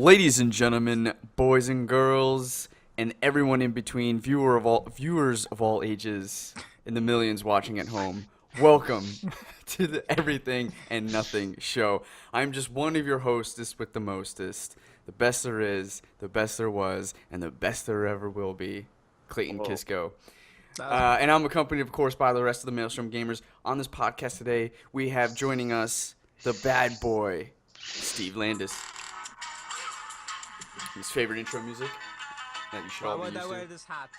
Ladies and gentlemen, boys and girls, and everyone in between, viewers of all ages, and the millions watching at home, welcome to the Everything and Nothing show. I'm just one of your hostess with the mostest, the best there is, the best there was, and the best there ever will be, Clayton Kisco. And I'm accompanied, of course, by the rest of the Maelstrom gamers. On this podcast today, we have joining us the bad boy, Steve Landis. His favorite intro music that you should all be used to. Why would I wear this hat?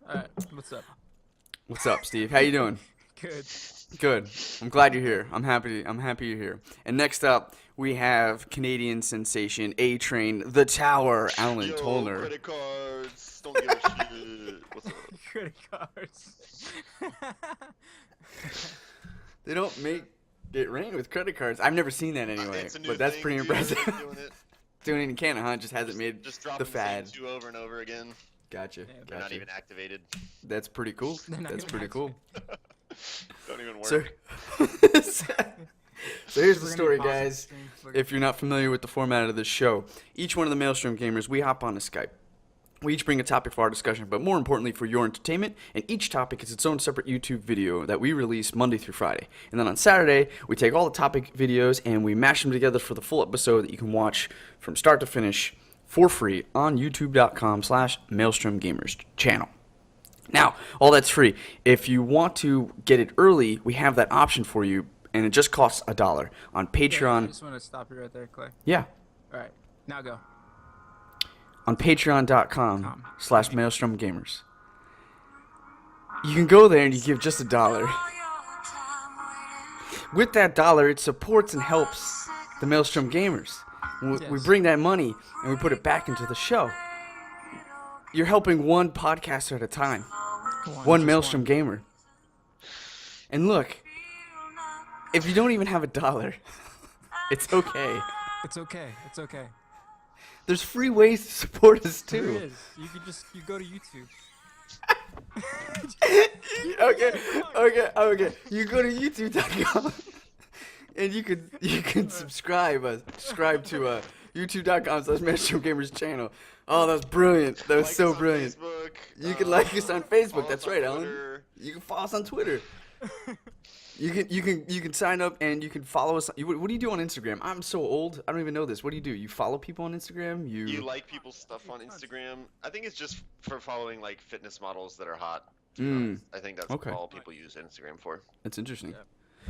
Alright, what's up? What's up, Steve? How you doing? Good. Good. I'm glad you're here. I'm happy you're here. And next up, we have Canadian sensation A-Train, The Tower, Alan Tolner. Credit cards. Don't give a shit. What's up? Credit cards. They don't make it rain with credit cards. I've never seen that anyway, It's a new but that's thing, pretty dude. impressive. Doing it. Doing it in Canada, huh? Just hasn't made Just the dropping fad. the same two over and over again. Gotcha. Yeah, They're not Gotcha. even activated. That's pretty cool. They're not That's even pretty cool. Don't even work. So, so here's the story, guys. If you're not familiar with the format of this show, each one of the Maelstrom gamers, we hop on to Skype. We each bring a topic for our discussion, but more importantly for your entertainment, and each topic is its own separate YouTube video that we release Monday through Friday. And then on Saturday, we take all the topic videos and we mash them together for the full episode that you can watch from start to finish for free on youtube.com/MaelstromGamers channel. Now, all that's free. If you want to get it early, we have that option for you, and it just costs $1 on Patreon. I just want to stop you right there, Clay. Yeah. Alright, now go. On patreon.com/MaelstromGamers. You can go there and you give just $1. With that $1, it supports and helps the Maelstrom gamers. We bring that money and we put it back into the show. You're helping one podcaster at a time. One Maelstrom gamer. And look, if you don't even have $1, it's okay. It's okay. It's okay. There's free ways to support us There too. is. You go to YouTube. Okay. You go to youtube.com and you can subscribe to youtube.com/MaelstromGamers channel. Oh, that's brilliant. That was Like so us on brilliant. Facebook, You can like us on Facebook. follow That's us on right, Alan. Twitter. You can follow us on Twitter. You can sign up and you can follow us. What do you do on Instagram? I'm so old. I don't even know this. What do? You follow people on Instagram? You like people's stuff on Instagram? I think it's just for following like fitness models that are hot. Mm, I think that's Okay. all people use Instagram for. that's interesting. Yeah.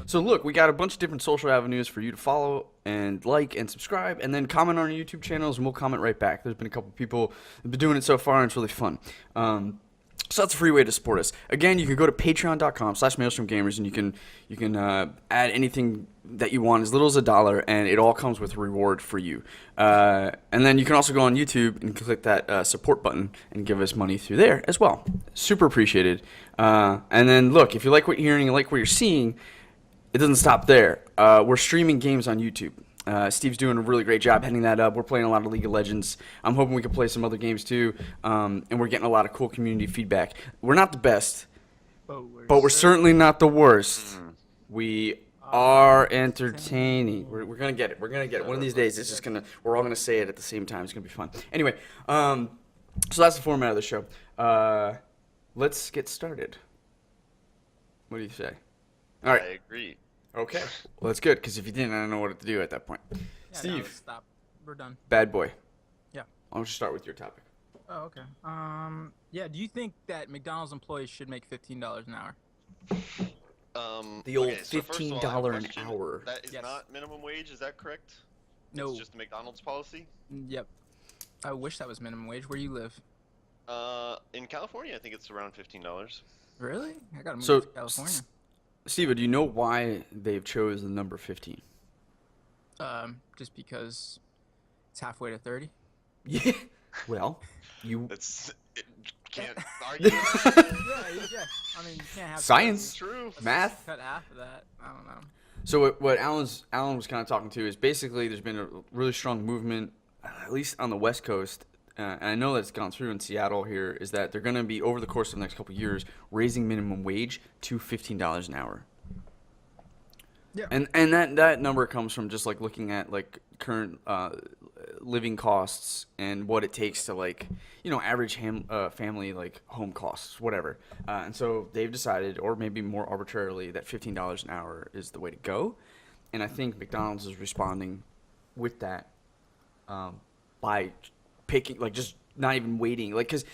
So look, we got a bunch of different social avenues for you to follow and like and subscribe, and then comment on our YouTube channels, and we'll comment right back. There's been a couple people that have been doing it so far, and it's really fun. So that's a free way to support us. Again, you can go to patreon.com/MaelstromGamers, and you can add anything that you want, as little as $1, and it all comes with a reward for you. And then you can also go on YouTube and click that support button and give us money through there as well. Super appreciated. And then look, if you like what you're hearing and like what you're seeing, it doesn't stop there. We're streaming games on YouTube. Steve's doing a really great job heading that up. We're playing a lot of League of Legends. I'm hoping we can play some other games too. And we're getting a lot of cool community feedback. We're not the best, but we're certainly not the worst. We are entertaining. We're gonna get it. We're gonna get it. One of these days, it's just gonna. We're all gonna say it at the same time. It's gonna be fun. Anyway, so that's the format of the show. Let's get started. What do you say? All right. I agree. Okay. Well, that's good, because if you didn't, I don't know what to do at that point. Yeah, Steve. No, stop. We're done. Bad boy. Yeah. Why don't you start with your topic? Oh, okay. Yeah. Do you think that McDonald's employees should make $15 an hour? The old okay, so first of all, I have a $15 an question. hour. That is Yes. not minimum wage, is that correct? No. It's just the McDonald's policy? Yep. I wish that was minimum wage. Where you live? In California, I think it's around $15. Really? I gotta move So, to California. Steve, do you know why they've chose the number 15? Just because it's halfway to 30. Yeah. Well, you Can't argue. Yeah. I mean, you can't have Science. It's true. math. Cut half of that. I don't know. So what Alan was kind of talking to is basically there's been a really strong movement, at least on the West Coast, and I know that it's gone through in Seattle here, is that they're going to be, over the course of the next couple of years, raising minimum wage to $15 an hour. Yeah. And that number comes from just like looking at like current living costs and what it takes to like average family like home costs, whatever. And so they've decided, or maybe more arbitrarily, that $15 an hour is the way to go. And I think McDonald's is responding with that by picking, like, just not even waiting, like, because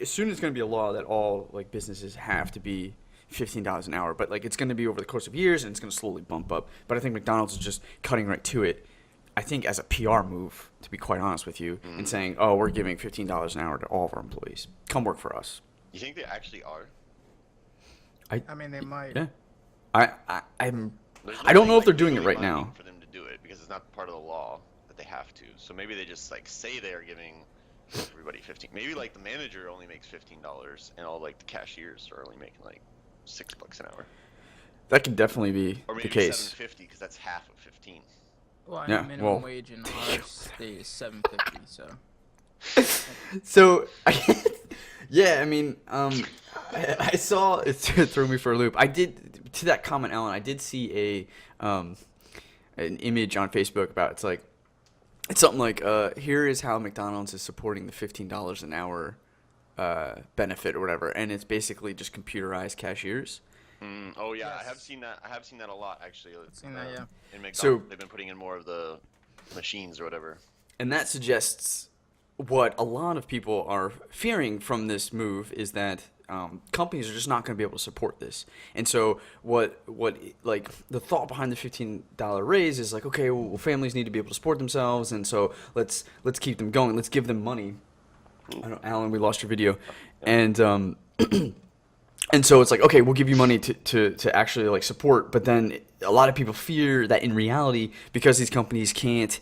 soon it's going to be a law that all like businesses have to be $15 an hour, but like it's going to be over the course of years and it's going to slowly bump up. But I think McDonald's is just cutting right to it, I think, as a PR move, to be quite honest with you, and saying, oh, we're giving $15 an hour to all of our employees. Come work for us. You think they actually are? I mean, they might. Yeah. I'm There's I don't nothing, know if they're like, doing it legally right now. binding for them to do it because it's not part of the law that they have to. So maybe they just like say they are giving everybody 15. Maybe like the manager only makes $15 and all like the cashiers are only making like $6 an hour. That could definitely be Or maybe the case. $7.50 because that's half of 15. Well, I Yeah, know minimum well- wage in our state is $7.50, so. So, yeah, I mean, I saw it threw me for a loop. I did, to that comment, Alan, I did see an image on Facebook about it's something like here is how McDonald's is supporting the $15 an hour benefit or whatever, and it's basically just computerized cashiers. Oh yeah, Yes. I have seen that. I have seen that a lot actually. Seen that, yeah. In McDonald's, So- they've been putting in more of the machines or whatever. And that suggests what a lot of people are fearing from this move is that companies are just not going to be able to support this. And so what like the thought behind the $15 raise is like, okay, well, families need to be able to support themselves, and so let's keep them going. Let's give them money. I don't, Alan, we lost your video, and and so it's like, okay, we'll give you money to actually like support, but then a lot of people fear that in reality, because these companies can't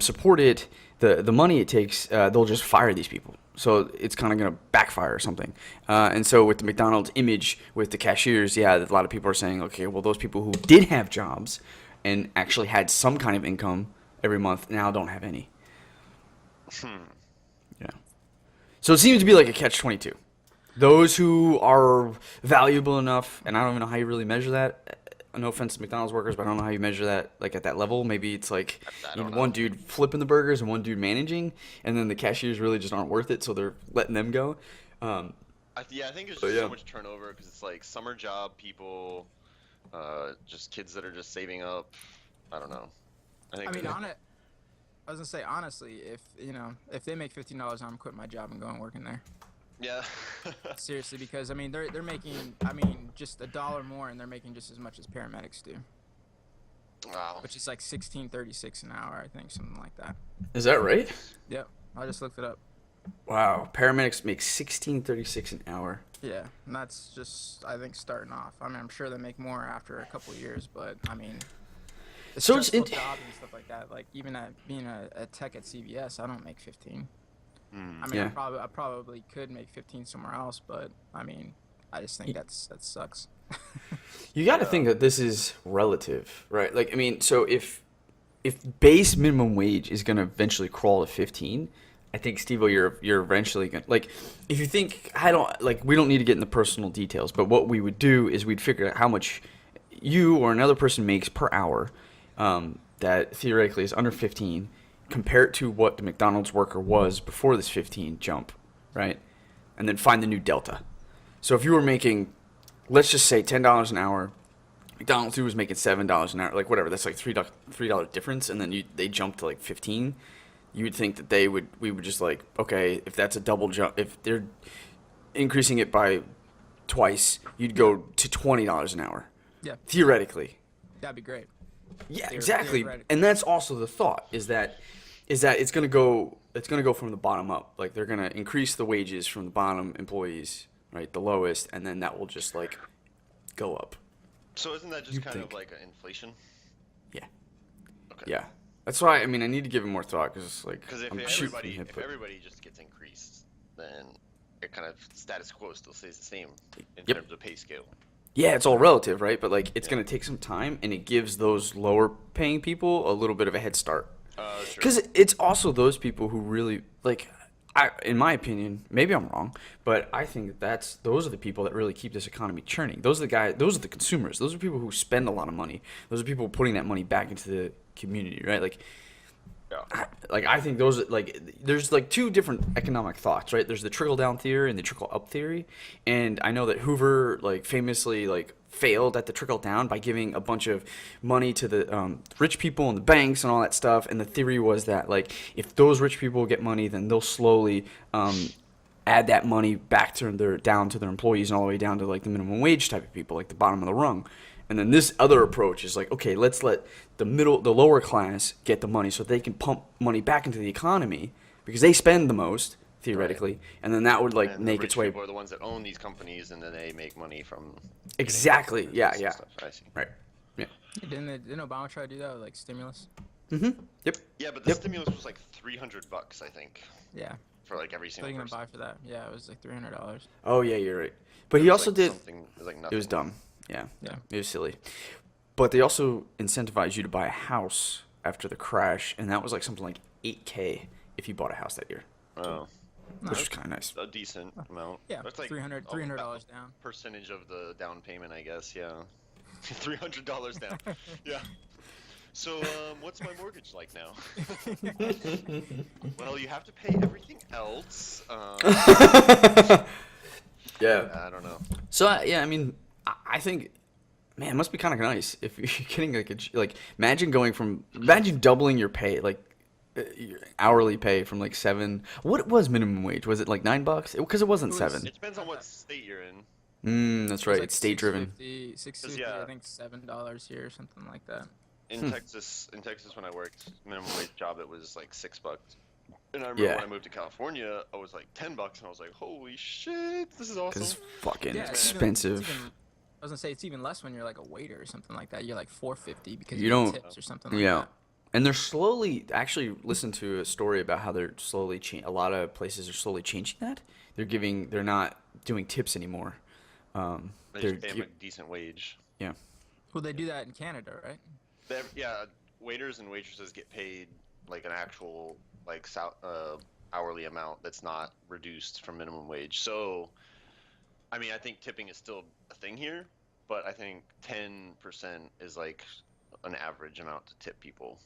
support it, the money it takes, they'll just fire these people. So it's kind of going to backfire or something. And so with the McDonald's image with the cashiers, yeah, a lot of people are saying, okay, well, those people who did have jobs and actually had some kind of income every month now don't have any. Yeah. So it seems to be like a catch-22. Those who are valuable enough, and I don't even know how you really measure that. No offense to McDonald's workers, but I don't know how you measure that, like, at that level. Maybe it's like one dude flipping the burgers and one dude managing, and then the cashiers really just aren't worth it, so they're letting them go. Yeah, I think there's just so much turnover because it's like summer job people, just kids that are just saving up. I don't know. I think. I was gonna say, honestly, if they make $15 I'm quitting my job and going working there. Yeah. Seriously, because I mean they're making just $1 more, and they're making just as much as paramedics do, Wow. which is like $16.36 an hour, I think, something like that. Is that right? Yep, I just looked it up. Wow. Paramedics make $16.36 an hour. Yeah, and that's just, I think, starting off. I mean, I'm sure they make more after a couple of years, but I mean, it's So it's stressful job and stuff like that. Like even being a tech at CVS, I don't make 15. I mean, Yeah. I probably could make 15 somewhere else, but I mean, I just think that sucks. You got to think that this is relative, right? Like, I mean, so if base minimum wage is going to eventually crawl to 15, I think, Steve-O, you're eventually going to, like, if you think, we don't need to get into personal details, but what we would do is we'd figure out how much you or another person makes per hour that theoretically is under 15, compare it to what the McDonald's worker was before this 15 jump, right? And then find the new delta. So if you were making, let's just say $10 an hour, McDonald's who was making $7 an hour, like whatever, that's like $3 difference, and then they jumped to like 15. You would think that we would just like, okay, if that's a double jump, if they're increasing it by twice, you'd go to $20 an hour. Yeah, Theoretically. that'd be great. Yeah, exactly. theoretically. And that's also the thought is that it's going to go from the bottom up. Like they're going to increase the wages from the bottom employees, right, the lowest, and then that will just like go up. So isn't that just kind of like an inflation? Yeah. Okay. Yeah. That's why I need to give it more thought because like Because if I'm shooting from the everybody hip, if but- everybody just gets increased, then it kind of status quo still stays the same in Yep. terms of pay scale. Yeah, it's all relative, right? But like it's going to take some time, and it gives those lower paying people a little bit of a head start. Sure. Because it's also those people who really like. in my opinion, maybe I'm wrong, but I think those are the people that really keep this economy churning. Those are the guys. Those are the consumers. Those are people who spend a lot of money. Those are people putting that money back into the community, right? Like, Yeah. I think those there's like two different economic thoughts, right? There's the trickle down theory and the trickle up theory, and I know that Hoover like famously like failed at the trickle down by giving a bunch of money to the rich people and the banks and all that stuff. And the theory was that like if those rich people get money, then they'll slowly add that money back to down to their employees and all the way down to like the minimum wage type of people, like the bottom of the rung. And then this other approach is like, okay, let's let the lower class get the money so they can pump money back into the economy because they spend the most theoretically, and then that would like And the make rich its way. people are the ones that own these companies, and then they make money from Exactly. getting Yeah. benefits and Yeah. stuff. I see. Right. Yeah. Didn't Obama try to do that with like stimulus? Yep. Yeah, but the Yep. stimulus was like $300, I think, Yeah. for like every So single you gonna person. buy for that? Yeah, it was like $300. Oh yeah, you're right. But he It was, also like, did. something. It was like It nothing. was dumb. Yeah. Yeah. It was silly. But they also incentivize you to buy a house after the crash, and that was like something like $8K if you bought a house that year, Oh, which was kind of nice. a decent amount. Yeah, That's like $300 down. percentage of the down payment, I guess. Yeah, $300 down. Yeah. So, what's my mortgage like now? Well, you have to pay everything else. Yeah. I don't know. So yeah, I mean, I think, man, it must be kind of nice if you're getting like imagine doubling your pay, like your hourly pay from like What was minimum wage? Was it like $9? Because it wasn't It was- $7. It depends on what state you're in. That's It was right. like It's state driven. 650, yeah. I think $7 here or something like that. In Texas, when I worked minimum wage job, it was like $6. And I remember Yeah. when I moved to California, I was like $10, and I was like, "Holy shit, this is awesome!" Because it's fucking Yeah, expensive. I was gonna say it's even less when you're like a waiter or something like that. You're like $4.50 because You you get don't- tips or something like Yeah. that. And they're slowly actually listen to a story about how they're slowly a lot of places are slowly changing that. They're not doing tips anymore. They They're just pay them a decent wage. yeah. Well, they do that in Canada, right? Yeah, waiters and waitresses get paid like an actual like hourly amount that's not reduced from minimum wage. So, I mean, I think tipping is still a thing here, but I think 10% is like an average amount to tip people.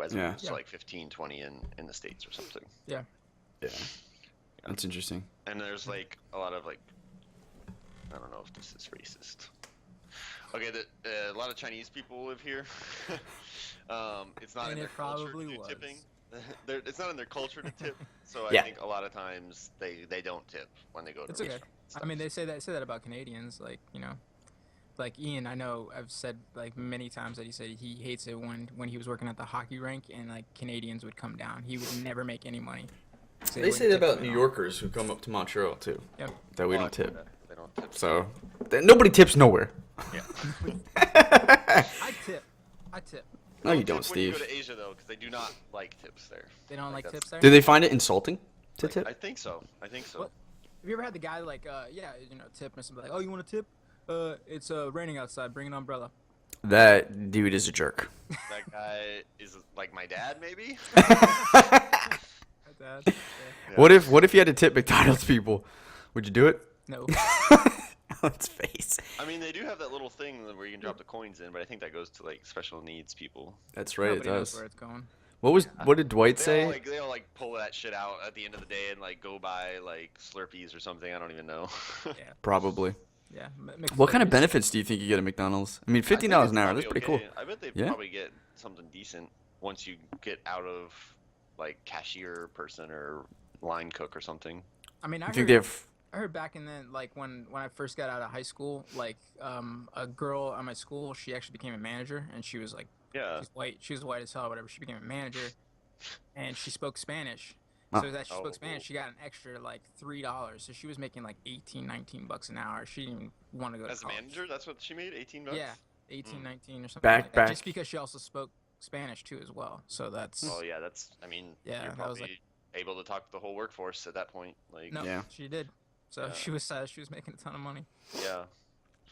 As Yeah. opposed to like 15, 20 in the States or something. Yeah. Yeah. That's interesting. And there's like a lot of like, I don't know if this is racist. Okay, a lot of Chinese people live here. It's not And in it their culture probably to do was. tipping. It's not in their culture to tip, so I Yeah. think a lot of times they don't tip when they go to It's okay. restaurants. I mean, they say that about Canadians, like, you know, like Ian. I know I've said like many times that he said he hates it when he was working at the hockey rink and like Canadians would come down. He would never make any money. So They he say that wouldn't tip about them New at all. Yorkers who come up to Montreal too. Yep. That we Oh, don't I've heard tip. that. They don't tip. So nobody tips nowhere. Yeah. I tip. No, you Tip don't, when you go Steve. to Asia though, because they do not like tips there. They don't like that's- tips there. Do they find it insulting to tip? I think so. I think so. What? Have you ever had the guy like, yeah, you know, tip or something like, oh, you want a tip? It's raining outside. Bring an umbrella. That dude is a jerk. That guy is like my dad, maybe. Like that. Yeah. Yeah. What if you had to tip McDonald's people? Would you do it? No. Let's face. I mean, they do have that little thing where you can drop the coins in, but I think that goes to like special needs people. That's right. It Nobody knows does. where it's going. What did Dwight They say? all like pull that shit out at the end of the day and like go buy like Slurpees or something. I don't even know. Yeah. Probably. Yeah. What kind of McFlurries. benefits do you think you get at McDonald's? I mean, I think $15 it's an hour. probably That's pretty okay. cool. I bet they Yeah? probably get something decent once you get out of like cashier person or line cook or something. I mean, I think they have. I heard back in then, like when I first got out of high school, like a girl at my school, she actually became a manager, and she was like, Yeah. she's white, she was white as hell, or whatever. She became a manager, and she spoke Spanish. Oh. So that she Oh, spoke Spanish, cool. she got an extra like $3. So she was making like 18, 19 bucks an hour. She didn't even want to go to As a college. manager, that's what she made, $18. Yeah, 18, 19 or something Back- like that. back- Just because she also spoke Spanish too as well. So that's Oh yeah, that's. I mean, Yeah, you're that was, probably able to talk to the whole workforce at that point. Like, no, Yeah. she did. So Yeah. she was making a ton of money. yeah.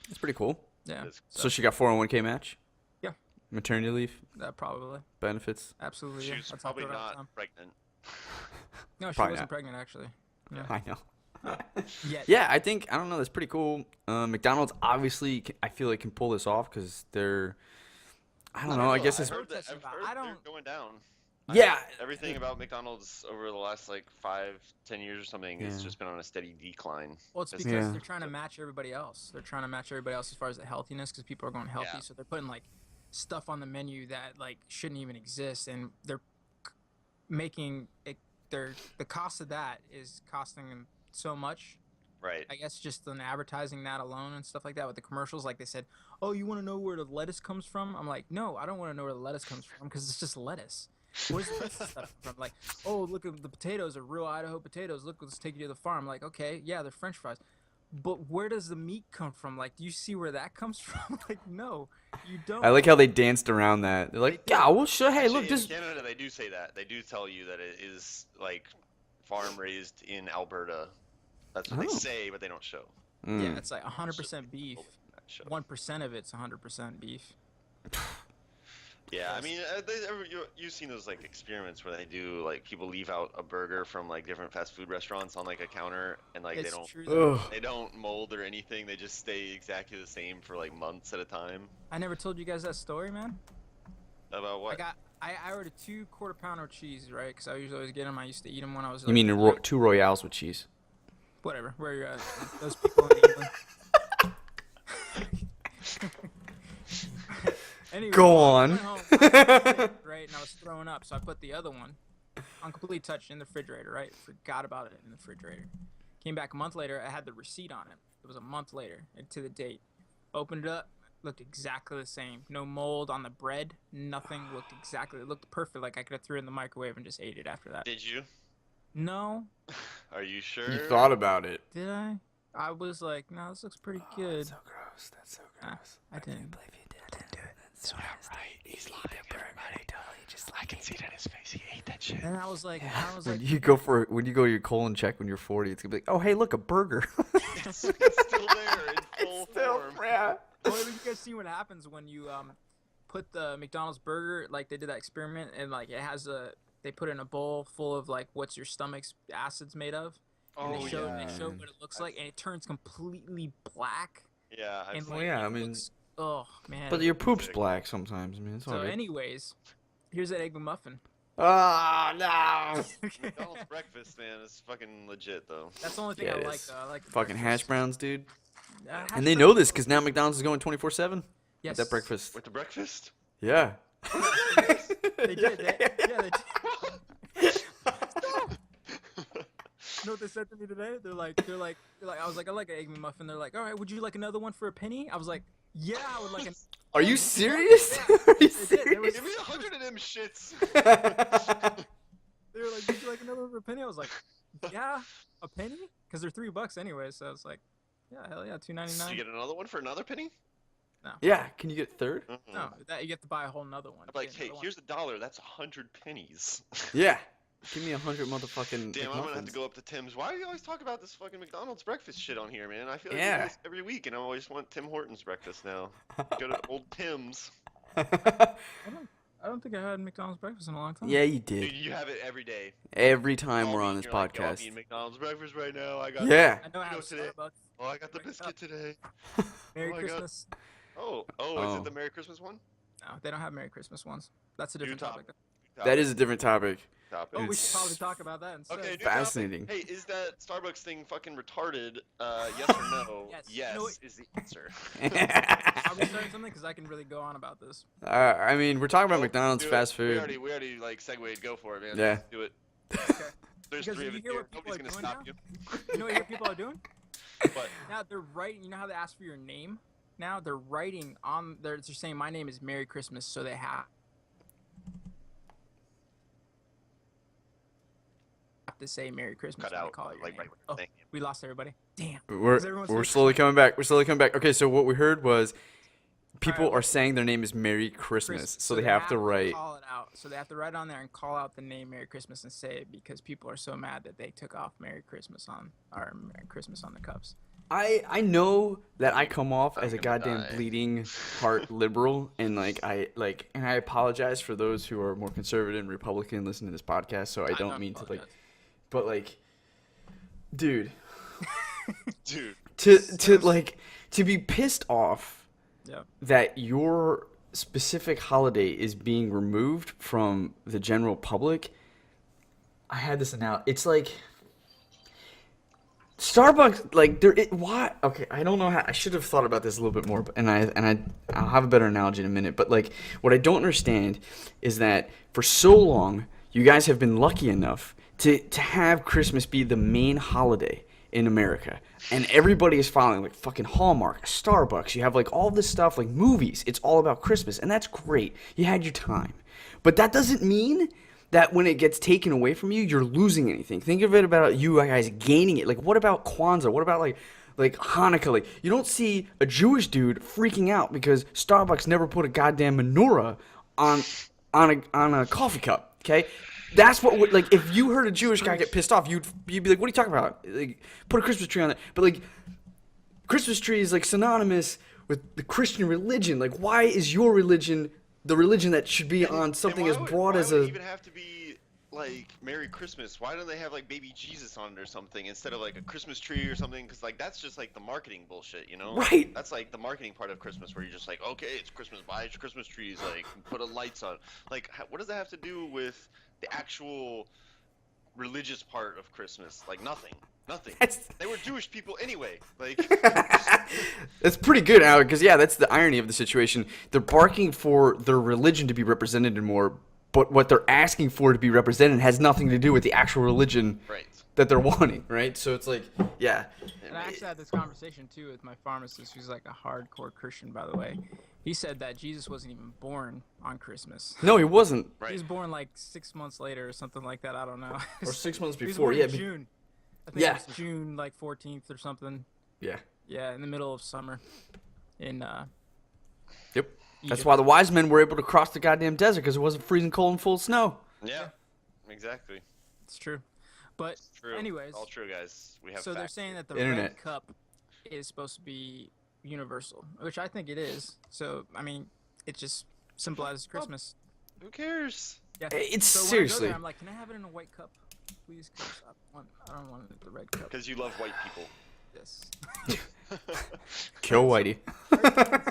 That's pretty cool. Yeah, That's- So she got 401k match. Yeah. Maternity leave that probably, benefits. absolutely. She Yeah. was That's probably all throughout not time. pregnant. No, she Probably wasn't not. pregnant actually. No. I know. Yet. Yeah, I don't know. That's pretty cool. McDonald's obviously, I feel like can pull this off because they're. I don't know. I guess it's. I've heard protesting about- I they're don't- going down. Yeah. Everything about McDonald's over the last like 5-10 years or something has Yeah. just been on a steady decline. Well, it's That's- because Yeah. they're trying to match everybody else. They're trying to match everybody else as far as the healthiness, because people are going healthy, Yeah. so they're putting like stuff on the menu that like shouldn't even exist, and they're making it. The cost of that is costing them so much. Right. I guess just on advertising that alone and stuff like that with the commercials, like they said, "Oh, you want to know where the lettuce comes from?" I'm like, "No, I don't want to know where the lettuce comes from because it's just lettuce. Where's the rest of the stuff from?" Like, "Oh, look at the potatoes are real Idaho potatoes. Look, let's take you to the farm." Like, okay, yeah, they're French fries, but where does the meat come from? Like, do you see where that comes from? Like, no, you don't. I like how they danced around that. They're like, yeah, we'll show. Hey, look, Actually, this. in Canada, they do say that. They do tell you that it is like farm raised in Alberta. That's what they Oh. say, but they don't show. Yeah, it's like 100% beef. That show. 1% of it's 100% beef. Yeah, I mean, you've seen those like experiments where they do like people leave out a burger from like different fast food restaurants on like a counter, and like It's they don't true. Though. Ugh. they don't mold or anything. They just stay exactly the same for like months at a time. I never told you guys that story, man. About what? I ordered 2 quarter pounder cheese, right? Because I usually always get them. I used to eat them when I was. You mean like, 2 Royales with cheese? whatever, where you're at. Those people in England. Anyway, Go I on. went home, right, and I was throwing up, so I put the other one on complete touch in the refrigerator, right? Forgot about it in the refrigerator. Came back a month later, I had the receipt on it. It was a month later, and to the date. Opened it up, looked exactly the same. No mold on the bread, nothing looked exactly. It looked perfect, like I could have threw it in the microwave and just ate it after that. Did you? No, Are you sure? You thought about it. did I? I was like, no, this looks pretty good. That's so gross. That's so Ah, gross. I didn't. believe you did. I didn't do it. That's so right. He's lying, everybody. Totally just like. I can see it in his face. He ate that shit. And I was like, When you go when you go your colon check when you're 40, it's gonna be like, oh hey, look, a burger. It's still there in full form. yeah. well, have you guys seen what happens when you put the McDonald's burger, like they did that experiment, and like it has they put it in a bowl full of like what's your stomach's acids made of, and Oh they show yeah. they show what it looks like, and it turns completely black. Yeah. I've And seen like, yeah, it I mean- looks- oh man. But your poop's black sometimes. I mean, it's so, alright. anyways, here's that egg McMuffin. Ah no. McDonald's breakfast, man, is fucking legit though. That's the only thing Yeah, I it like. is. Though. I like the Fucking hash breakfast. browns, dude. Hash And they browns- know this because now McDonald's is going 24/7. Yes. That breakfast. With the breakfast? Yeah. They did. Yeah, they did. You know what they said to me today? They're like, I was like, I like an egg McMuffin. They're like, all right, would you like another one for a penny? I was like, yeah, I would like an. Are you serious? Are you They did. They were- Give me 100 of them shits. They were like, would you like another one for a penny? I was like, yeah, a penny? Because they're $3 anyway. So it's like, yeah, hell yeah, So $2.99. you get another one for another penny? Yeah. Can you get a third? No, that you have to buy a whole nother one. I'm like, Get hey, another one. here's $1. That's 100 pennies. Yeah. Give me 100 motherfucking. Damn, I'm gonna have to McMuffins. go up to Tim's. Why do you always talk about this fucking McDonald's breakfast shit on here, man? I feel like Yeah. we do this every week, and I always want Tim Hortons breakfast now. Go to old Tim's. I don't think I had McDonald's breakfast in a long time. Yeah, you Dude, did. you have it every day. Every time All we're week, on this you're like, "Yo, I'm podcast. eating McDonald's breakfast right now. I got Yeah. I know I You know have today- Starbucks. Oh, I got the biscuit today. Merry Oh my God. Christmas. Oh, is Oh. it the Merry Christmas one? No, they don't have Merry Christmas ones. That's a New different topic. That is a different topic. topic. Oh, we It's- should probably talk about that instead. Okay, new Fascinating. topic. Hey, is that Starbucks thing fucking retarded? Yes or no? Yes. Yes You know what- is the answer. Are we starting something? Because I can really go on about this. I mean, we're talking about Well, McDonald's do it. fast We food. already like segued. Go for it, man. Yeah. Let's do it. Okay. There's Because 3 you of us hear here. what people Nobody's are gonna doing stop you. You know what your people are doing? But Now they're writing. You know how they ask for your name? Now they're writing on. They're saying my name is Merry Christmas, so they have to say Merry Christmas cut when they out. call it your Like name. right. Oh, Thank you. we lost everybody. Damn. We're Is everyone we're still slowly coming back. We're slowly coming back. Okay, so what we heard was people Alright, are saying their name is Merry Christmas, so they have to write. Call it out. So they have to write on there and call out the name Merry Christmas and say it because people are so mad that they took off Merry Christmas on Merry Christmas on the cups. I know that I come off as a I'm gonna goddamn die. bleeding heart liberal, and I apologize for those who are more conservative and Republican listening to this podcast. So I don't mean to like. but like, dude, Dude. to be pissed off Yeah. that your specific holiday is being removed from the general public. I had this now. It's like Starbucks, like why? Okay, I don't know how. I should have thought about this a little bit more, I'll have a better analogy in a minute. But like, what I don't understand is that for so long, you guys have been lucky enough to have Christmas be the main holiday in America, and everybody is following like fucking Hallmark, Starbucks. You have like all this stuff, like movies. It's all about Christmas, and that's great. You had your time, but that doesn't mean that when it gets taken away from you, you're losing anything. Think of it about you guys gaining it. Like, what about Kwanzaa? What about like Hanukkah? Like, you don't see a Jewish dude freaking out because Starbucks never put a goddamn menorah on a coffee cup. Okay, that's what would, like, if you heard a Jewish guy get pissed off, you'd be like, what are you talking about? Like, put a Christmas tree on it. But like, Christmas tree is like synonymous with the Christian religion. Like, why is your religion the religion that should be on something as broad as Why a... would it even have to be like Merry Christmas? Why don't they have like baby Jesus on it or something instead of like a Christmas tree or something? Because like that's just like the marketing bullshit, you know? Right. That's like the marketing part of Christmas where you're just like, okay, it's Christmas, buy your Christmas trees, like put a lights on. Like, what does that have to do with the actual religious part of Christmas? Like nothing. They were Jewish people anyway. Like, That's pretty good, Alec, because, yeah, that's the irony of the situation. They're barking for their religion to be represented in more, but what they're asking for to be represented has nothing to do with the actual religion right. that they're wanting, right? So it's like, yeah. And I actually had this conversation too with my pharmacist, who's like a hardcore Christian, by the way. He said that Jesus wasn't even born on Christmas. No, he wasn't. Right. He was born like 6 months later or something like that. I don't know. Or 6 months He was before, born yeah. in June. I think Yeah. it was June like 14th or something. Yeah. Yeah, in the middle of summer. In Yep. That's Egypt. why the wise men were able to cross the goddamn desert, because it wasn't freezing cold and full of snow. Yeah. Exactly. It's true. But True. anyways, All true, guys. We have so they're facts saying here. that the Internet. red cup is supposed to be universal, which I think it is. So I mean, it just symbolizes Christmas. Who cares? Yeah. It's so when I go seriously. there, I'm like, can I have it in a white cup, please? 'Cause I don't want it in the red cup. Because you love white people. Yes. Kill Whitey.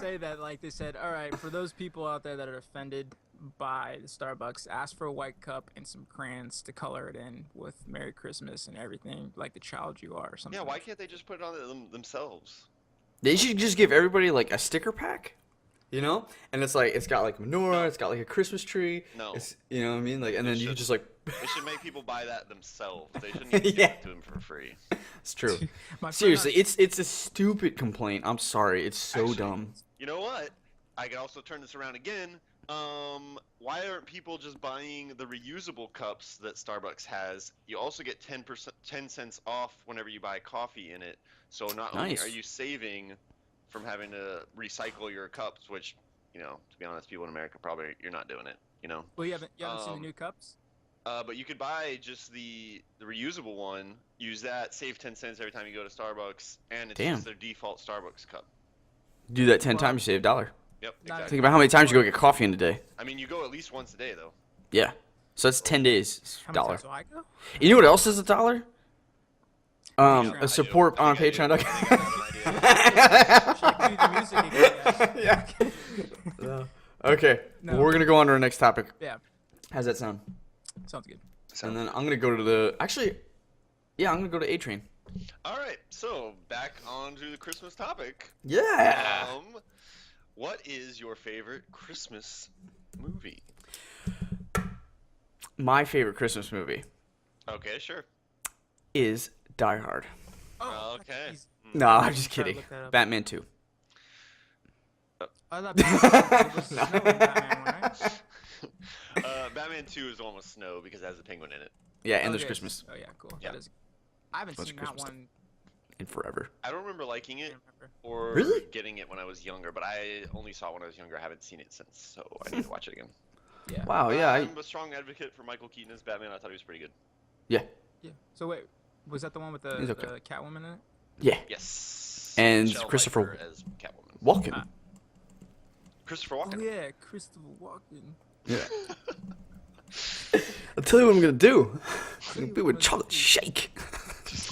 Say that, like they said, all right, for those people out there that are offended by the Starbucks, ask for a white cup and some crayons to color it in with Merry Christmas and everything, like the child you are or something. Yeah, why can't they just put it on themselves? They should just give everybody like a sticker pack, you know? And it's like, it's got like menorah, it's got like a Christmas tree. No. It's, you know what I mean? Like, and then you should. just like... They should make people buy that themselves. They shouldn't even give Yeah. it to them for free. It's true. My friend Seriously, it's a stupid complaint. I'm sorry. It's so Actually, dumb. You know what? I can also turn this around again. Why aren't people just buying the reusable cups that Starbucks has? You also get 10 cents off whenever you buy coffee in it. So not only Nice. are you saving from having to recycle your cups, which, you know, to be honest, people in America probably you're not doing it, you know. Well, you haven't seen the new cups? But you could buy just the reusable one, use that, save 10 cents every time you go to Starbucks, and it's Damn. just their default Starbucks cup. Do that 10 Well- times, you save $1. Yep, Not exactly. Think about how many times you go get coffee in a day. I mean, you go at least once a day, though. Yeah. So that's 10 days. It's How many $1. times do I go? You know what else is $1? Patreon. A support on Patreon. Should I cue the music again? Yeah. Okay. No. We're gonna go on to our next topic. Yeah, How's that sound? sounds good. And then I'm gonna go to the. Actually, yeah, I'm gonna go to A Train. All right, so back on to the Christmas topic. Yeah. What is your favorite Christmas movie? My favorite Christmas movie Okay, sure. is Die Hard. Oh, Okay. he's- No, I'm just Try to kidding. look that up. Batman 2. I thought Batman was snow in Batman one, right? Batman 2 is the one with snow because it has a penguin in it. Yeah, and there's Okay. Christmas Oh yeah, cool. Yeah. That is. I haven't Bunch seen of that Christmas one. in forever. I don't remember liking I it can't remember. or Really? getting it when I was younger, but I only saw it when I was younger. I haven't seen it since, so I need to watch it again. Yeah. Wow. Yeah. I'm a strong advocate for Michael Keaton as Batman. I thought he was pretty good. Yeah. Yeah. So wait, was that the one with the, He's okay. the Catwoman in it? Yeah. Yes. And Michelle Christopher- Pfeiffer as Catwoman. Walking. Ah. Christopher Oh Walken. yeah, Christopher Walken. Yeah. I'll tell you what I'm gonna do. I'm gonna be with chocolate shake.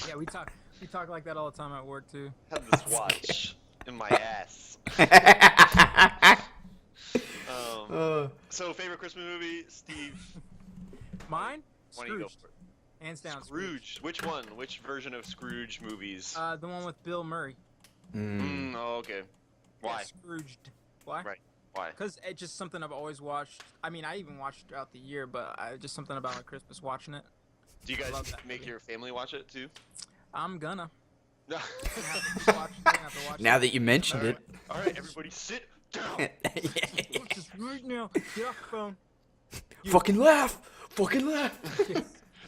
Yeah, we talk like that all the time at work too. Have this watch in my ass. So favorite Christmas movie, Steve? Mine? Why don't you go Scrooge. for it? Hands down. Scrooge. Which one? Which version of Scrooge movies? The one with Bill Murray. Oh, okay. Why? Yeah, Scrooged. Why? Right. Why? Because it's just something I've always watched. I mean, I even watched throughout the year, but just something about like Christmas watching it. Do you I guys love that make movie. your family watch it too? I'm gonna. No. Have to watch Now it. that you mentioned it. All right, everybody, sit down. Watch this right now. Get off the phone. Fucking laugh. Fucking laugh.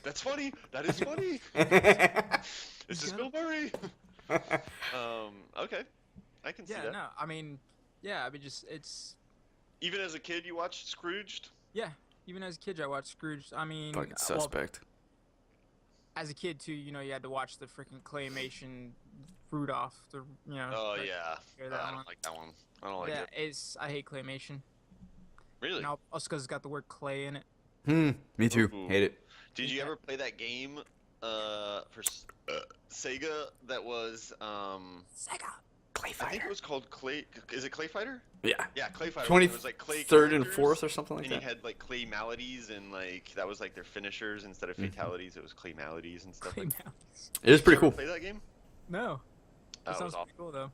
That's funny. That is funny. Is this Bill Murray? Okay, I can see Yeah, that. no, I mean, yeah, I mean, just it's Even as a kid, you watched Scrooged? yeah. Even as a kid, I watched Scrooge. I mean, Fucking well, suspect. as a kid too, you know, you had to watch the freaking claymation Rudolph. The Oh like, yeah. hear I that don't one. like that one. I don't like Yeah, it. I hate claymation. Really? And also because it's got the word clay in it. Me too. Ooh. Hate it. Did you ever play that game for Sega that was Sega. Clay I think it fighter. was called Clay. Is it Clay Fighter? Yeah. Yeah, Clay Fighter. 20 It was like clay third and characters, fourth or something like and that. you had like clay maladies, and like that was like their finishers instead of fatalities. It was clay maladies and stuff. Clay Like that. mountains. It is pretty Did you cool. ever play that game? No. That was sounds awful. pretty cool though.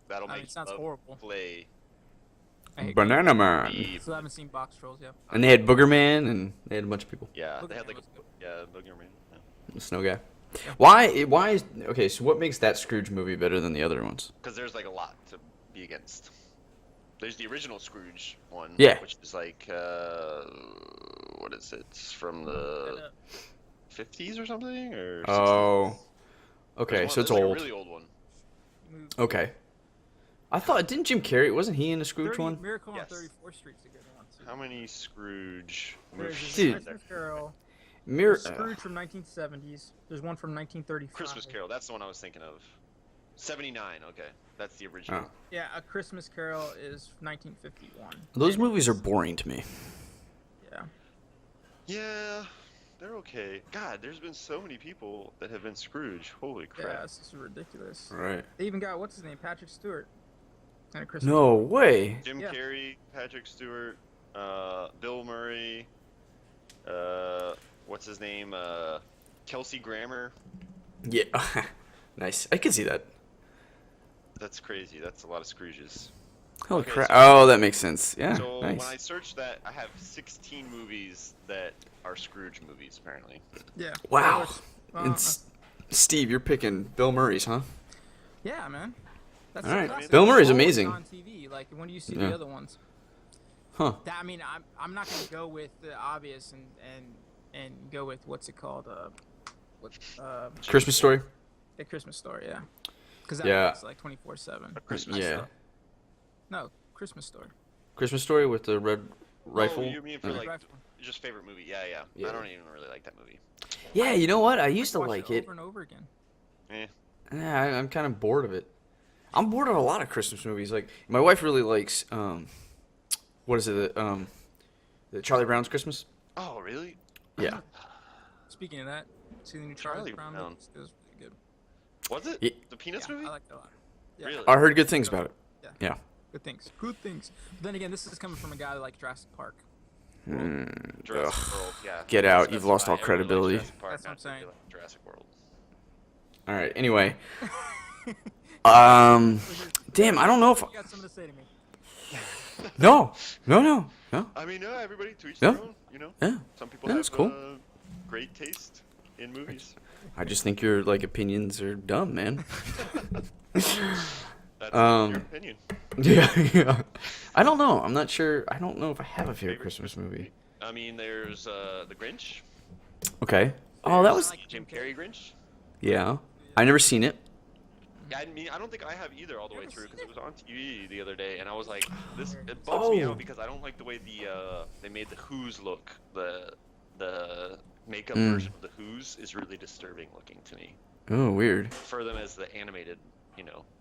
That'll I mean, make it sounds you love horrible. play. I hate Banana Man. Eve. Still haven't seen Box Trolls yet. And they had Booger Man, and they had a bunch of people. Yeah, Booger they had Man like was a Booger Man. Yeah. The snow guy. Why is okay? So what makes that Scrooge movie better than the other ones? Because there's like a lot to be against. There's the original Scrooge one. Yeah. Which is like what is it? It's from the 50s or something, or 60s? Oh. Okay, There's so it's like old. a really old one. Okay. I thought didn't Jim Carrey wasn't he in the Scrooge one? Miracle Yes. on 34th Street's a good one too. How many Scrooge There's movies Dude. are there? Christmas Carol. Mir- There's Scrooge from 1970s. There's one from 1935. Christmas Carol, that's the one I was thinking of. 79, okay. That's the original. Oh. Yeah, A Christmas Carol is 1951. Those And movies are it's- boring to me. Yeah. Yeah, they're okay. God, there's been so many people that have been Scrooge. Holy Yeah, crap. this is ridiculous. Right. They even got what's his name, Patrick Stewart. And A Christmas. No way. Jim Yeah. Carrey, Patrick Stewart, Bill Murray, what's his name? Kelsey Grammer. Yeah. Nice. I can see that. That's crazy. That's a lot of Scrooges. Holy Okay, crap. so- Oh, that makes sense. Yeah. So Nice. when I searched that, I have 16 movies that are Scrooge movies, apparently. Yeah. Wow. Well, And Steve, you're picking Bill Murray's, huh? yeah, man. That's All right. classic. Bill Murray's It's always amazing. On TV, like when do you see Yeah. the other ones? Huh. I mean, I'm not gonna go with the obvious and go with what's it called? Christmas Story? The Christmas Story, yeah. Because that Yeah. was like 24/7. Christmas. Yeah. No, Christmas Story. Christmas Story with the red rifle? Oh, you mean for Yeah. like Rifle. just favorite movie? Yeah, yeah. Yeah. I don't even really like that movie. Yeah, you know what? I used to Watch like it. over and over again. Eh. Yeah, I'm kind of bored of it. I'm bored of a lot of Christmas movies. Like my wife really likes what is it? The Charlie Brown's Christmas. Oh, really? Yeah. Speaking of that, see the new Charlie Charlie Brown Brown. movie? It was really good. Was it? Yeah. The Peanuts Yeah, movie? I like that a lot. Yeah. Really? I heard good things about it. Yeah. Yeah. Good things. Good things. But then again, this is coming from a guy that likes Jurassic Park. Jurassic World, yeah. Get out, That's you've lost why all everyone likes credibility. Jurassic Park, That's what I'm not because they saying. like Jurassic World. All right. Anyway. Damn, I don't know if You got something to say to me. no. I mean, no, everybody to each Yeah. their own, you know? Yeah. Some people Yeah, have that's cool. great taste in movies. I just think your like opinions are dumb, man. That's Um, your opinion. yeah. I don't know. I'm not sure. I don't know if I have a favorite Christmas movie. I mean, there's The Grinch. Okay. Oh, that was like Jim Carrey Grinch. yeah. I never seen it. Yeah, I mean, I don't think I have either all the way Never through seen because it was on TV the other day, and I was like, this Weird. it bumps me Oh. out because I don't like the way they made the Who's look. The makeup Mm. version of the Who's is really disturbing looking to me. Oh, weird. For them as the animated,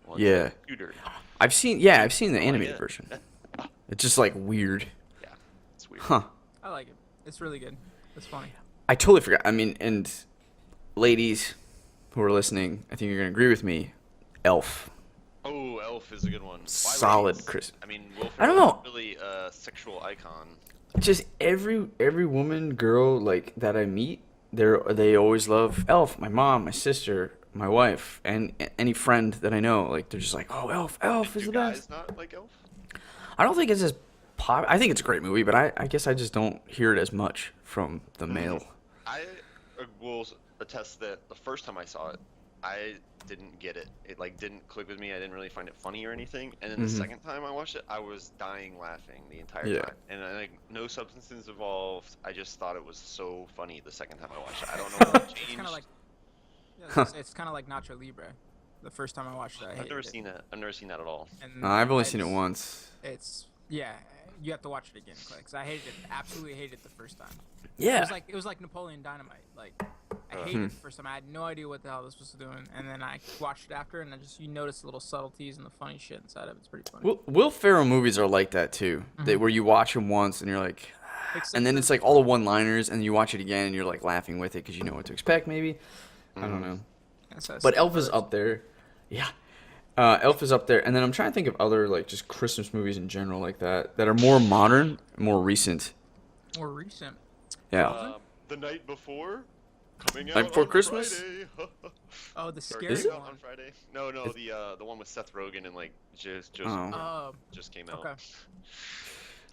ones Yeah. on the computer. I've seen the Oh, animated yeah. version. It's just like weird. Yeah, it's weird. Huh. I like it. It's really good. It's funny. I totally forgot. I mean, and ladies who are listening, I think you're gonna agree with me. Elf, Oh, Elf is a good one. Why solid ladies? Chris. I mean, Will I don't Ferrell know. is really a sexual icon. Just every woman, girl like that I meet, they always love Elf. My mom, my sister, my wife, and any friend that I know. Like they're just like, oh, Elf is Do the best. guys not like Elf? I don't think it's as pop. I think it's a great movie, but I guess I just don't hear it as much from the male. I will attest that the first time I saw it, I didn't get it. It like didn't click with me. I didn't really find it funny or anything. And then the second time I watched it, I was dying laughing the entire Yeah. time. And like no substances involved. I just thought it was so funny the second time I watched it. I don't know what It's changed. kind of like, it's kind of like Nacho Libre. The first time I watched it, I I've hated never it. seen that. I've never seen that at all. And I've only I seen it just- once. It's yeah, you have to watch it again, because I hated it, absolutely hated it the first time. Yeah. It was like Napoleon Dynamite. Like I hated it the first time. I had no idea what the hell this was doing, and then I watched it after, and you notice the little subtleties and the funny shit inside of it. It's pretty funny. Will Ferrell movies are like that too. Where you watch them once and you're like, Except and then for- it's like all the one-liners, and you watch it again and you're like laughing with it because you know what to expect. Maybe I don't know. But Elf is up there. Yeah. Elf is up there, and then I'm trying to think of other like just Christmas movies in general like that are more modern, more recent. more recent. Yeah. The night before, coming out Night Before on Christmas? Friday. Oh, the Or scary Is it? came out one. on Friday. No, the one with Seth Rogen and like Joseph Oh. Oh, just came out. okay.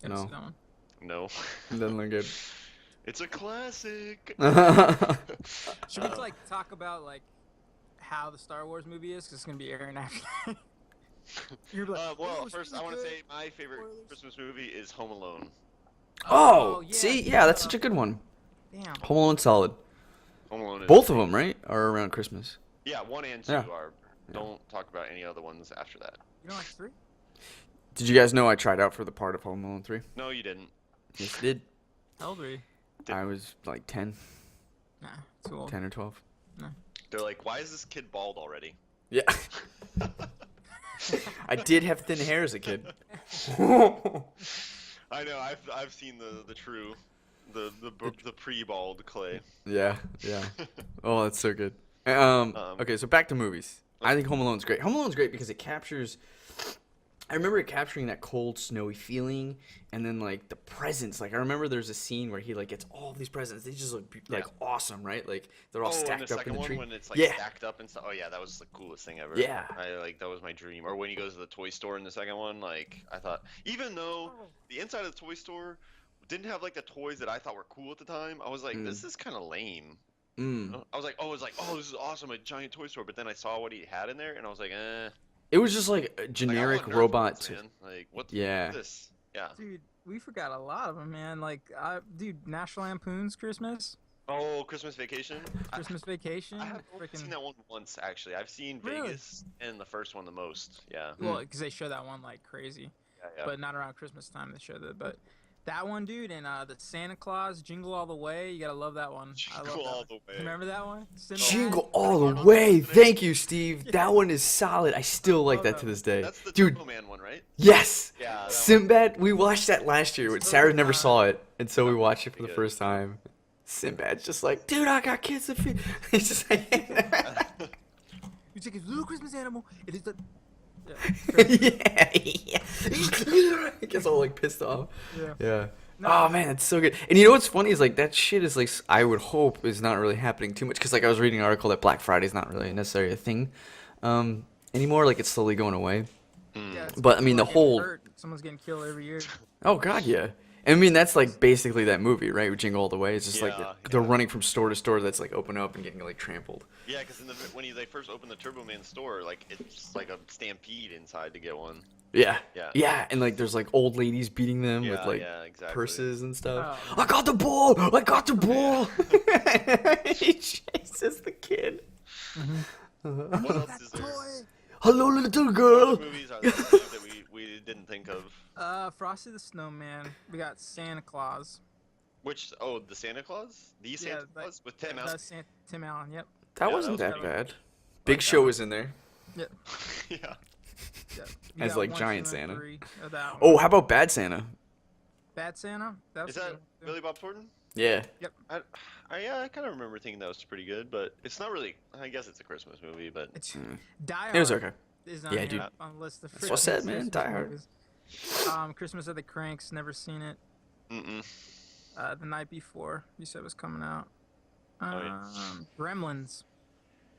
Gotta No. see that one. No, Doesn't look good. it's a classic. Should we like talk about like how the Star Wars movie is? 'Cause it's gonna be airing after. You're like, Well, "Oh, it's first I really want to good." say my favorite Spoilers. Christmas movie is Home Alone. Oh, yeah. see, yeah, that's such a good one. Damn. Home Alone, solid. Home Alone is Both of them, right, are around Christmas. Yeah, 1 and 2 Yeah. are. Don't talk about any other ones after that. You don't like 3? Did you guys know I tried out for the part of Home Alone 3? No, you didn't. Yes, I did. How old are you? I was like 10, Nah, too old. 10 or 12. They're like, why is this kid bald already? Yeah. I did have thin hair as a kid. I know. I've seen the true, the pre-bald Clay. Yeah, yeah. Oh, that's so good. Okay, so back to movies. I think Home Alone's great. Home Alone's great because it captures. I remember it capturing that cold, snowy feeling, and then like the presents. Like I remember there's a scene where he like gets all these presents. They just look like awesome, right? Like they're all Oh, and stacked the up second in the one tree. when it's like Yeah. stacked up and stuff. Oh yeah, that was the coolest thing ever. Yeah. That was my dream. Or when he goes to the toy store in the second one, like I thought, even though the inside of the toy store didn't have like the toys that I thought were cool at the time, I was like, this is kind of lame. Mm. I was like, this is awesome, a giant toy store. But then I saw what he had in there, and I was like, eh. It was just like a Like, I generic want Nerf robot. ones, man. Like what? Yeah. What is this? Yeah. Dude, we forgot a lot of them, man. Like, dude, National Lampoon's Christmas, Oh, Christmas Vacation. Christmas Vacation, I have only freaking. seen that one once actually. I've seen Really? Vegas and the first one the most. Yeah. Well, because they show that one like crazy, Yeah. but not around Christmas time. They show that, but that one, dude, and the Santa Claus Jingle All the Way. You gotta love that one. I love Jingle that All one. the Way. Remember that one? Sinbad? Jingle all the way. Thank you, Steve. That one is solid. I still like that to this day. That's the Dude, Turbo Man one, right? yes. Yeah. That one. Sinbad, we watched that last year. Sarah never saw it, and so we watched it for the Good. first time. Sinbad's just like, dude, I got kids to feed. He's just like, You take a little Christmas animal. It is the. yeah. He gets all like pissed off. Yeah. Yeah. Oh man, it's so good. And you know what's funny is like that shit is like I would hope is not really happening too much because like I was reading an article that Black Friday is not really necessarily a thing anymore. Like it's slowly going away. Yeah, it's But I mean the people getting whole. hurt. Someone's getting killed every year. Oh god, yeah. I mean that's like basically that movie, right? With Jingle All the Way. It's just like Yeah, they're yeah. running from store to store that's like open up and getting like trampled. Yeah, because when they first opened the Turbo Man store, like it's like a stampede inside to get one. Yeah. Yeah. Yeah, and like there's like old ladies beating them with Yeah, like yeah, exactly. purses and stuff. Oh, I got the ball! I got the ball! He chases the kid. What else is there? Hello, little What girl. other movies are there that we didn't think of? Frosty the Snowman. We got Santa Claus. Which the Santa Claus? The Santa Claus with Tim Allen. That's Tim Allen. Yep. That Yeah, wasn't that that was bad. Big Show was in there. Yep. Yeah. Yep. As, got like, 1, giant 2, and Santa. 3 of that one. Oh, how about Bad Santa? Bad Santa. That was Is a that good one, too. Billy Bob Thornton? Yeah. Yeah, I kind of remember thinking that was pretty good, but it's not really. I guess it's a Christmas movie, but It's Mm. Die It was Hard okay. is on Yeah, here dude. on the list of That's what I said, man. Christmas Die Hard. movies. Christmas of the Cranks, never seen it. mm-mm. The Night Before, you said was coming out. Oh, yeah. Gremlins.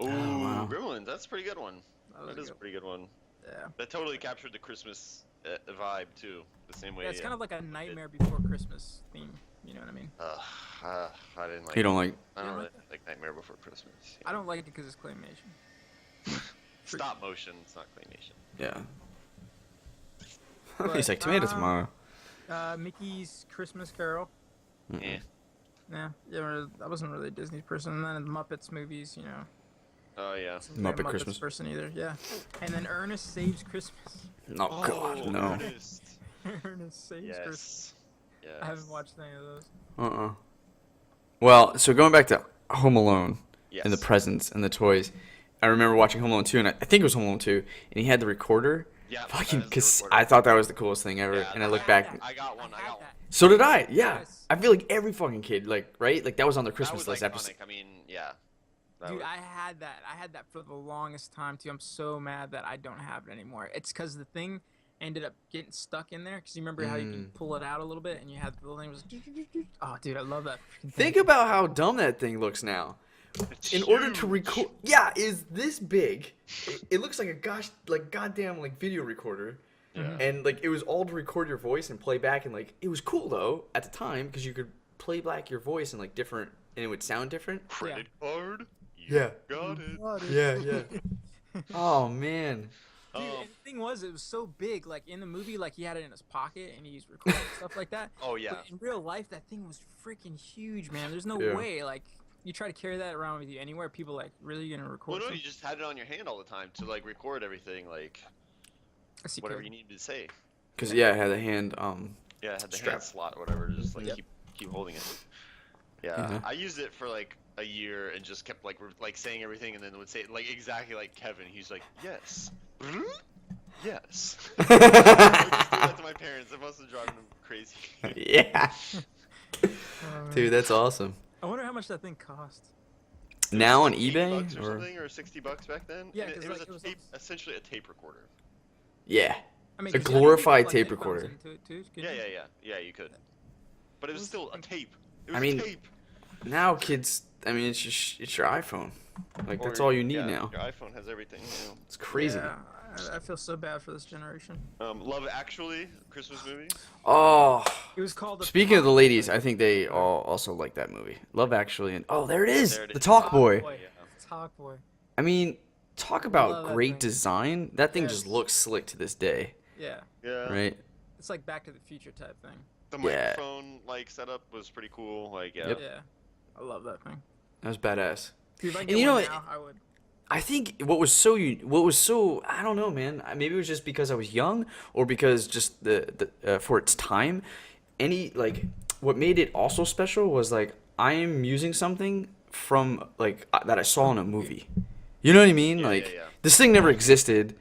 Ooh, wow. Gremlins. That's a pretty good one. That That is a pretty good one. Yeah. That totally captured the Christmas vibe too, the same way. Yeah, it's kind of like a Nightmare Before Christmas theme. You know what I mean? I didn't like. You don't like? I don't You don't really like like Nightmare Before Christmas. I don't like it because it's claymation. Stop motion. It's not claymation. Yeah. But, He's like tomato tomorrow. Mickey's Christmas Carol. Yeah. Yeah, I wasn't really a Disney person. And then the Muppets movies, you know. Oh yeah. Wasn't a Muppet Muppets Christmas. person either. Yeah. And then Ernest Saves Christmas. Oh, God, no. Ernest. Ernest Saves Christmas. Yes. I haven't watched any of those. Well, so going back to Home Alone Yes. and the presents and the toys, I remember watching Home Alone 2, and I think it was Home Alone 2, and he had the recorder. Yeah. Fucking, that is the because recorder. I thought that was the coolest thing ever, Yeah, and I that- look back. I got one. I had got one. that. So did I. Yeah. Yes. I feel like every fucking kid, like, right? Like, that was on their That Christmas was list after. iconic. I mean, yeah. That Dude, was- I had that. I had that for the longest time too. I'm so mad that I don't have it anymore. It's because the thing ended up getting stuck in there. Because you remember how you can pull it out a little bit and you had the little thing was. Oh, dude, I love that. freaking Think thing. about how dumb that thing looks now. It's In order to huge. record, yeah, is this big? It looks like a goddamn like video recorder, Yeah. and like it was all to record your voice and play back, and like it was cool though at the time because you could play back your voice and like different, and it would sound different. Credit card. Yeah. Got it. Yeah. Oh man. Dude, Um, and the thing was, it was so big. Like in the movie, like he had it in his pocket and he was recording stuff like that. Oh yeah. But in real life, that thing was freaking huge, man. There's no Yeah. way. Like you try to carry that around with you anywhere, people like really gonna record. Well, no, something? you just had it on your hand all the time to like record everything, like Yes, you whatever could. you needed to say. Because yeah, I had a hand. Yeah, it had the Strap. hand slot or whatever, just like Yep. keep holding it. Yeah, Yeah. I used it for like a year and just kept like saying everything, and then would say it like exactly like Kevin. He's like, yes, yes. I would just do that to my parents. It must have driven them crazy. Yeah. Oh, Dude, that's awesome. I wonder how much that thing cost. Now on $80 eBay or or something, or $60 back then. Yeah, And 'cause, it was like, a it was tape, essentially a tape recorder. yeah. I mean, A 'cause you could glorified put, tape headphones recorder. into it, too, couldn't you? Yeah, you could. But it was was still a fucking- tape. It I was mean, a tape. Now kids, I mean, it's your iPhone. Like that's Or- all you need yeah, now. Your iPhone has everything. You know. It's crazy. Yeah, I feel so bad for this generation. Love Actually, Christmas movie. Oh, It was called. speaking of the ladies, I think they all also like that movie. Love Actually, and oh, there it is, There it the is. Talk Boy. Yeah. Talk Boy. I mean, talk Love about that great thing. design. That thing just Yes. looks slick to this day, Yeah, Yeah. right? it's like Back to the Future type thing. The Yeah. microphone like setup was pretty cool. Like yeah. Yep. Yeah, I love that thing. That was badass. Dude, if I And get you know one what- now, I would. I think what was so I don't know, man. Maybe it was just because I was young, or because just the for its time. What made it also special was like I am using something from like that I saw in a movie. You know what I mean? Yeah, like yeah. this thing never existed,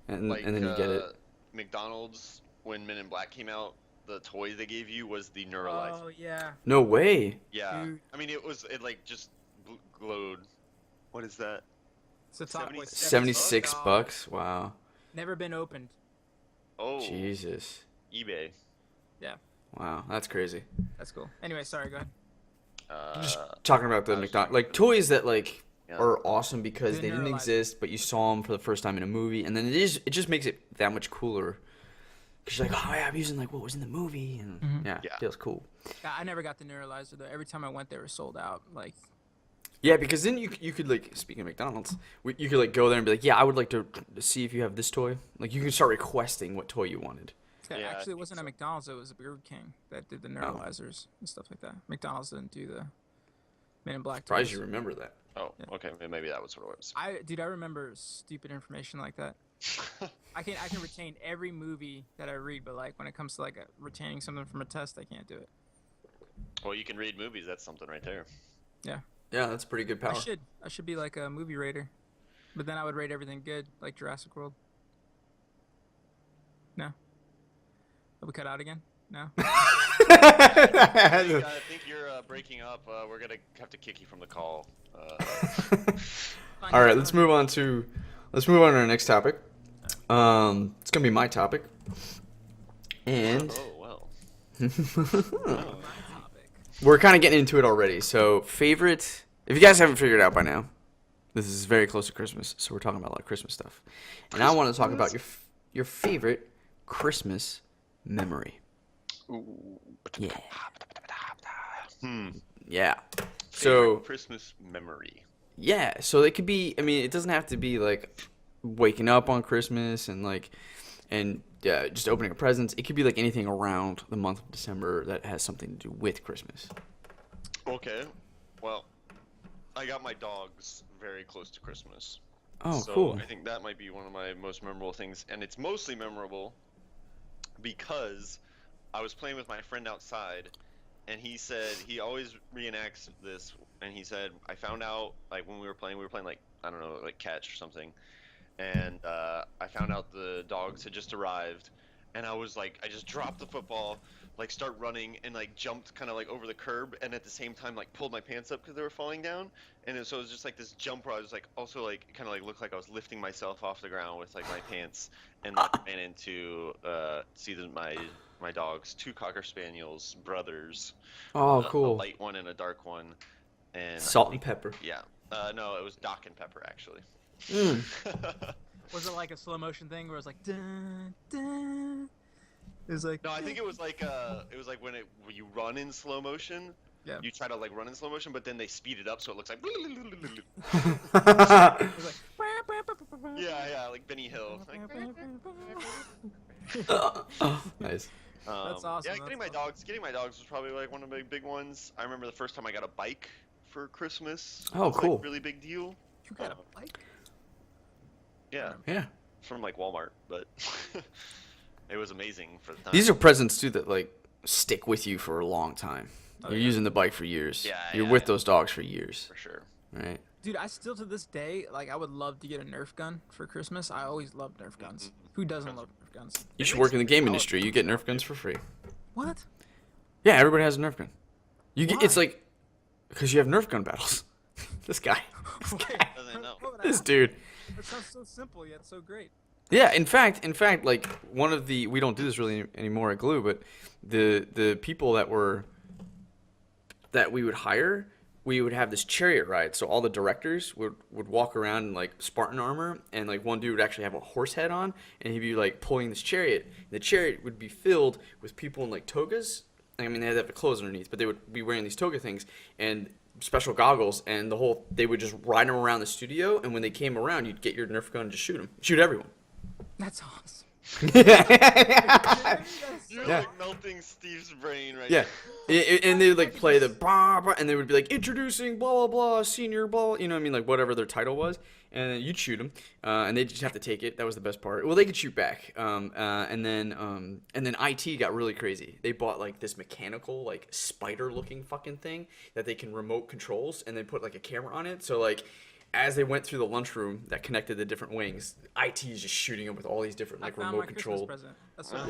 and Like then you get it. McDonald's when Men in Black came out, the toy they gave you was the Neuralizer. Oh yeah. No way. Yeah. Dude. I mean, it like just glowed. What is that? It's a Talk Boy. 76 $76. bucks. Wow. Never been opened. Oh, Jesus. eBay. Yeah, Wow, that's crazy. that's cool. Anyway, sorry, go ahead. Just talking about the I was McDonald, talking like toys that like Yeah. are awesome because The they didn't Neuralizer. exist, but you saw them for the first time in a movie, and then it just makes it that much cooler. Cause you're like, oh yeah, I'm using like what was in the movie, and yeah, Yeah. feels cool. Yeah, I never got the Neuralizer though. Every time I went, they were sold out. Like, Yeah, because then you could like, speaking of McDonald's, you could like go there and be like, yeah, I would like to see if you have this toy. Like you can start requesting what toy you wanted. yeah, Yeah, I actually, it think wasn't at McDonald's. It was a Burger King that did the Oh. Neuralizers and stuff like that. McDonald's didn't do the Men in Black Surprised toys. you remember that. Oh, okay. Maybe that was what it was. Dude, I remember stupid information like that. I can retain every movie that I read, but like when it comes to like retaining something from a test, I can't do it. Well, you can read movies. That's something right there. Yeah, Yeah, that's pretty good power. I should be like a movie rater, but then I would rate everything good, like Jurassic World. No. Will we cut out again? No. I think you're breaking up. We're gonna have to kick you from the call. All right, let's move on to our next topic. It's gonna be my topic, and Oh well. we're kind of getting into it already. So, favorite, if you guys haven't figured it out by now, this is very close to Christmas, so we're talking about a lot of Christmas stuff. And I want to talk about your favorite Christmas memory. Ooh. Yeah. Hmm. Yeah. Favorite So, Christmas memory. yeah, so it could be, I mean, it doesn't have to be like waking up on Christmas and just opening up presents. It could be like anything around the month of December that has something to do with Christmas. Okay. Well, I got my dogs very close to Christmas. Oh, so cool. I think that might be one of my most memorable things, and it's mostly memorable because I was playing with my friend outside, and he said he always reenacts this, and he said I found out like when we were playing like I don't know like catch or something, and I found out the dogs had just arrived, and I was like I just dropped the football, like start running and like jumped kind of like over the curb, and at the same time like pulled my pants up because they were falling down, and so it was just like this jump where I was like also like kind of like looked like I was lifting myself off the ground with like my pants, and then ran into my dogs, 2 Cocker Spaniels, brothers. Oh, A cool. light one and a dark one. And Salt and pepper. yeah. No, it was Doc and Pepper actually. Mm. Was it like a slow motion thing where it was like dun dun? It was like No, I think it was like when you run in slow motion. Yeah. You try to like run in slow motion, but then they speed it up so it looks like. It was like Yeah, like Benny Hill. Like, Nice. That's awesome, Yeah, that's getting my dogs was probably like one of the big ones. I remember the first time I got a bike for Christmas. Oh, It was, cool. Like, really big deal. you got a bike? Yeah, Yeah. from like Walmart, but it was amazing for the time. These are presents too that like stick with you for a long time. Oh, You're yeah. using the bike for years. Yeah, You're yeah, with yeah. those dogs for years, For sure. right? Dude, I still to this day like I would love to get a Nerf gun for Christmas. I always loved Nerf guns. Who doesn't love Nerf guns? You should work in the game industry. You get Nerf guns for free. What? Yeah, everybody has a Nerf gun. You get, it's Why? like because you have Nerf gun battles. This guy. Doesn't know. What would I This have? dude. That sounds so simple yet so great. Yeah, in fact, like one of the we don't do this really anymore at Glue, but the people that we would hire, we would have this chariot ride. So all the directors would walk around in like Spartan armor, and like one dude would actually have a horse head on, and he'd be like pulling this chariot. The chariot would be filled with people in like togas. I mean, they'd have the clothes underneath, but they would be wearing these toga things and special goggles, and they would just ride them around the studio. And when they came around, you'd get your Nerf gun and just shoot everyone. That's awesome. You're Yeah. like melting Steve's brain right Yeah, now. and they would like play the blah, blah, and they would be like introducing blah blah blah senior blah, you know what I mean, like whatever their title was, and then you'd shoot them, and they just have to take it. That was the best part. Well, they could shoot back, and then IT got really crazy. They bought like this mechanical like spider looking fucking thing that they can remote controls, and they put like a camera on it. So like as they went through the lunchroom that connected the different wings, IT is just shooting them with all these different like I found remote my control. Christmas present. That's so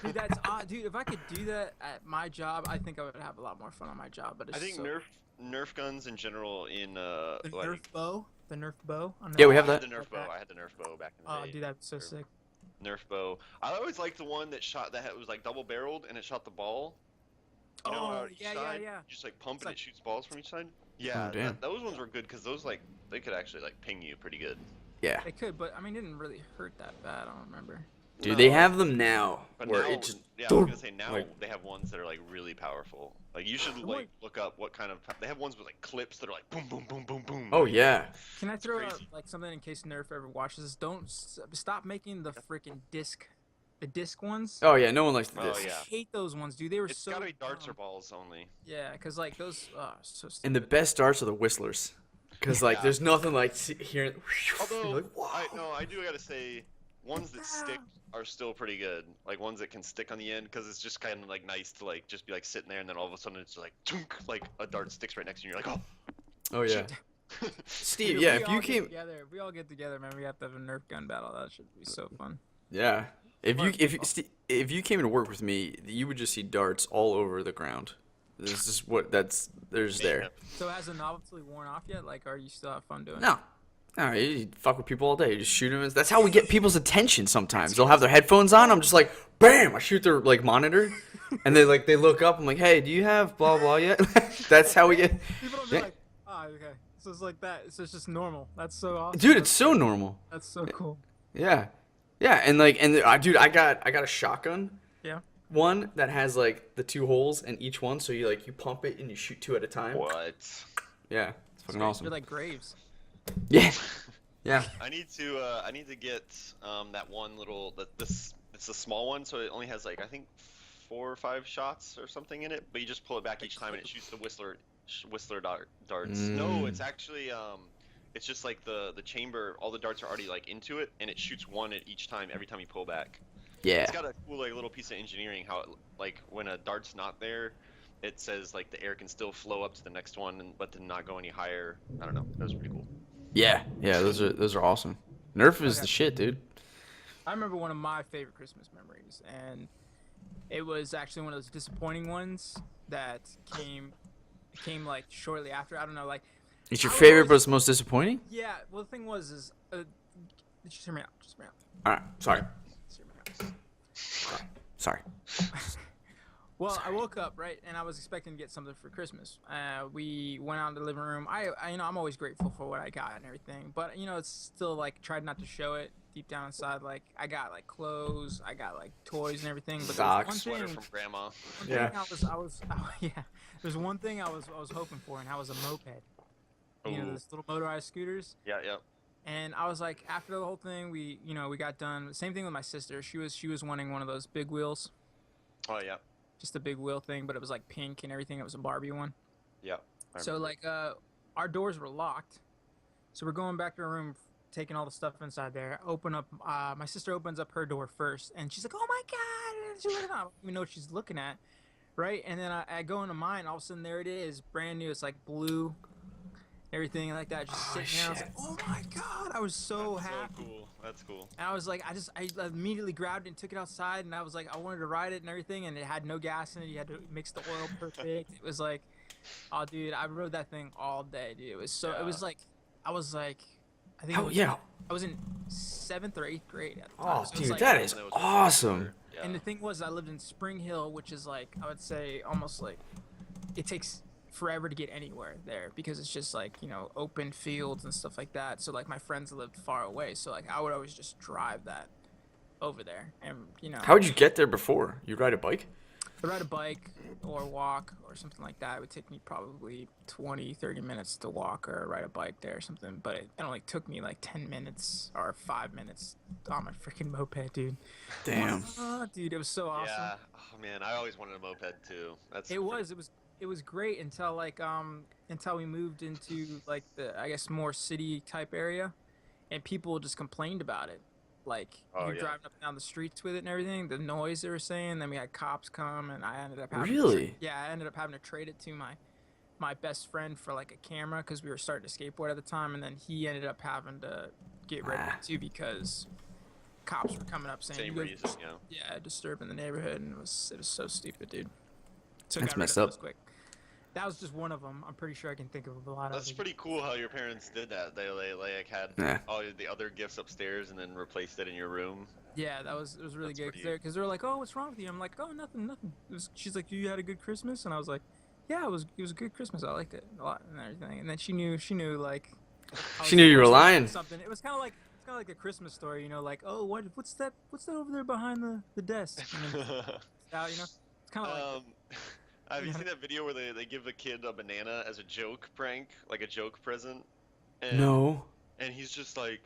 Dude, that's dude. If I could do that at my job, I think I would have a lot more fun on my job. But it's I think so... Nerf guns in general in the like Nerf bow, the Nerf bow. On Yeah, we have I had that. the Nerf bow. I had the Nerf bow back in the Oh, day. dude, that's so sick. Nerf bow. I always liked the one that was like double barreled and it shot the ball. You know, Oh, each yeah, side, yeah. You just like pump It's and like- it shoots balls from each side. Yeah, Oh, damn. those ones were good because those like they could actually like ping you pretty good. Yeah, They could, but I mean, it didn't really hurt that bad. I don't remember. dude, No, they have them now But where now, it just yeah, I was gonna say now like- they have ones that are like really powerful. Like you should like look up what kind of they have ones with like clips that are like boom boom boom boom boom. Oh yeah. Can I throw out crazy. like something in case Nerf ever watches this? Don't stop making the freaking the disc ones. Oh yeah, no one likes Oh, this. yeah. I hate those ones, dude. They were It's so. gotta be darts or dumb. balls only. Yeah, cause like those. So stupid. And the best darts are the whistlers, because like Yeah. there's nothing like hearing. Although you're like, wow. I do gotta say, ones that stick are still pretty good. Like ones that can stick on the end, because it's just kind of like nice to like just be like sitting there, and then all of a sudden it's like tunk, like a dart sticks right next to you. You're like, oh. Oh yeah. Dude, Steve, if yeah, we if all you get came, together, if we all get together, man, we have to have a Nerf gun battle. That should be so fun. yeah, If you came to work with me, you would just see darts all over the ground. This is there's there. So has the novelty worn off yet? Like, are you still have fun doing it? No. All right, you fuck with people all day. You just shoot them. That's how we get people's attention sometimes. They'll have their headphones on. I'm just like, bam! I shoot their like monitor, and they look up. I'm like, hey, do you have blah blah yet? That's how we get. People don't be like, oh, okay. So it's like that. So it's just normal. That's so awesome. Dude, it's so normal. That's so cool. Yeah, and dude, I got a shotgun. Yeah. One that has like the 2 holes in each one, so you pump it and you shoot 2 at a time. What? Yeah, it's fucking awesome. You're like Graves. Yeah, yeah. I need to get that one little it's the small one, so it only has like I think 4 or 5 shots or something in it, but you just pull it back each time and it shoots the whistler darts. No, it's actually it's just like the chamber. All the darts are already like into it, and it shoots 1 at each time every time you pull back. Yeah. It's got a cool like little piece of engineering how it, like when a dart's not there, it says like the air can still flow up to the next one, but to not go any higher. I don't know. That was pretty cool. Yeah, those are awesome. Nerf is the shit, dude. I remember one of my favorite Christmas memories, and it was actually one of those disappointing ones that came like shortly after. I don't know, like. It's your favorite, but it's most disappointing. Yeah. Well, the thing was just hear me out. Just hear me out. All right, sorry. Just hear me out. Sorry. Well, I woke up, right, and I was expecting to get something for Christmas. We went out in the living room. I'm always grateful for what I got and everything, but it's still like tried not to show it deep down inside. Like I got like clothes, I got like toys and everything. But Socks, sweater from grandma. Yeah. There's one thing I was hoping for, and that was a moped. Those little motorized scooters. Yeah, yeah. And I was like, after the whole thing, we got done. Same thing with my sister. She was wanting one of those big wheels. Oh yeah. Just a big wheel thing, but it was like pink and everything. It was a Barbie one. Yeah. So like our doors were locked, so we're going back to our room, taking all the stuff inside there. Open up. My sister opens up her door first, and she's like, "Oh my god!" And she's looking, I don't even know what she's looking at, right? And then I go into mine. All of a sudden, there it is, brand new. It's like blue, everything like that. Just sitting there. I was like, "Oh my god!" I was so happy. So cool. That's cool. And I was like, I immediately grabbed it and took it outside, and I was like, I wanted to ride it and everything, and it had no gas in it. You had to mix the oil perfect. It was like, oh, dude, I rode that thing all day, dude. It was so. Yeah. It was like, I was like, I think. I was in 7th or 8th grade at the time. Oh, so dude, like, that is awesome. Yeah. And the thing was, I lived in Spring Hill, which is like, I would say, almost like, it takes forever to get anywhere there because it's just like open fields and stuff like that. So like my friends lived far away, so like I would always just drive that over there. And how would you get there before? You ride a bike? I'd ride a bike or walk or something like that. It would take me probably 20-30 minutes to walk or ride a bike there or something, but it only took me like 10 minutes or 5 minutes on my freaking moped, dude. Damn. Dude, it was so awesome. Yeah. Oh man, I always wanted a moped too. It was great until until we moved into like the more city type area, and people just complained about it. Like you're driving up and down the streets with it and everything, the noise they were saying. Then we had cops come, and I ended up having to trade it to my best friend for like a camera because we were starting to skateboard at the time, and then he ended up having to get rid of it too because cops were coming up saying same reason, disturbing the neighborhood, and it was so stupid, dude. So that's messed up. Quick. That was just one of them. I'm pretty sure I can think of a lot of. That's pretty cool how your parents did that. They like had all the other gifts upstairs and then replaced it in your room. Yeah, it was really good because they were like, "Oh, what's wrong with you?" I'm like, "Oh, nothing." She's like, "You had a good Christmas," and I was like, "Yeah, it was a good Christmas. I liked it a lot and everything." And then she knew like. She knew you were lying. Something. It was kind of like a Christmas story, like, "Oh, what's that over there behind the desk?" It's kind of like. Have you seen that video where they give a kid a banana as a joke prank, like a joke present? And, no. And he's just like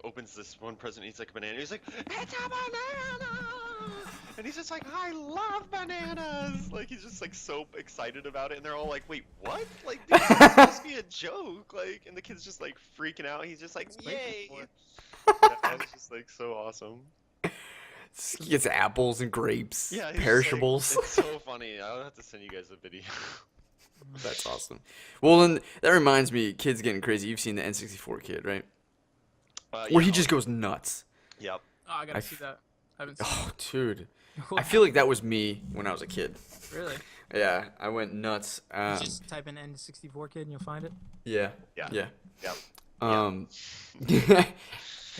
opens this one present. And he's like a banana. He's like, it's a banana. And he's just like, I love bananas. Like he's just like so excited about it. And they're all like, wait, what? Like dude, it's supposed to be a joke. Like, and the kid's just like freaking out. He's just like, yay. That's just like so awesome. He gets apples and grapes, perishables. Like, it's so funny. I'll have to send you guys a video. That's awesome. Well, then that reminds me, kids getting crazy. You've seen the N64 kid, right? Where he just goes nuts. Yep. Oh, I gotta see that. I haven't seen Oh, dude. it. I feel like that was me when I was a kid. Really? Yeah, I went nuts. Just type in N64 kid and you'll find it. Yeah. Yeah. Yeah. Yeah. Um,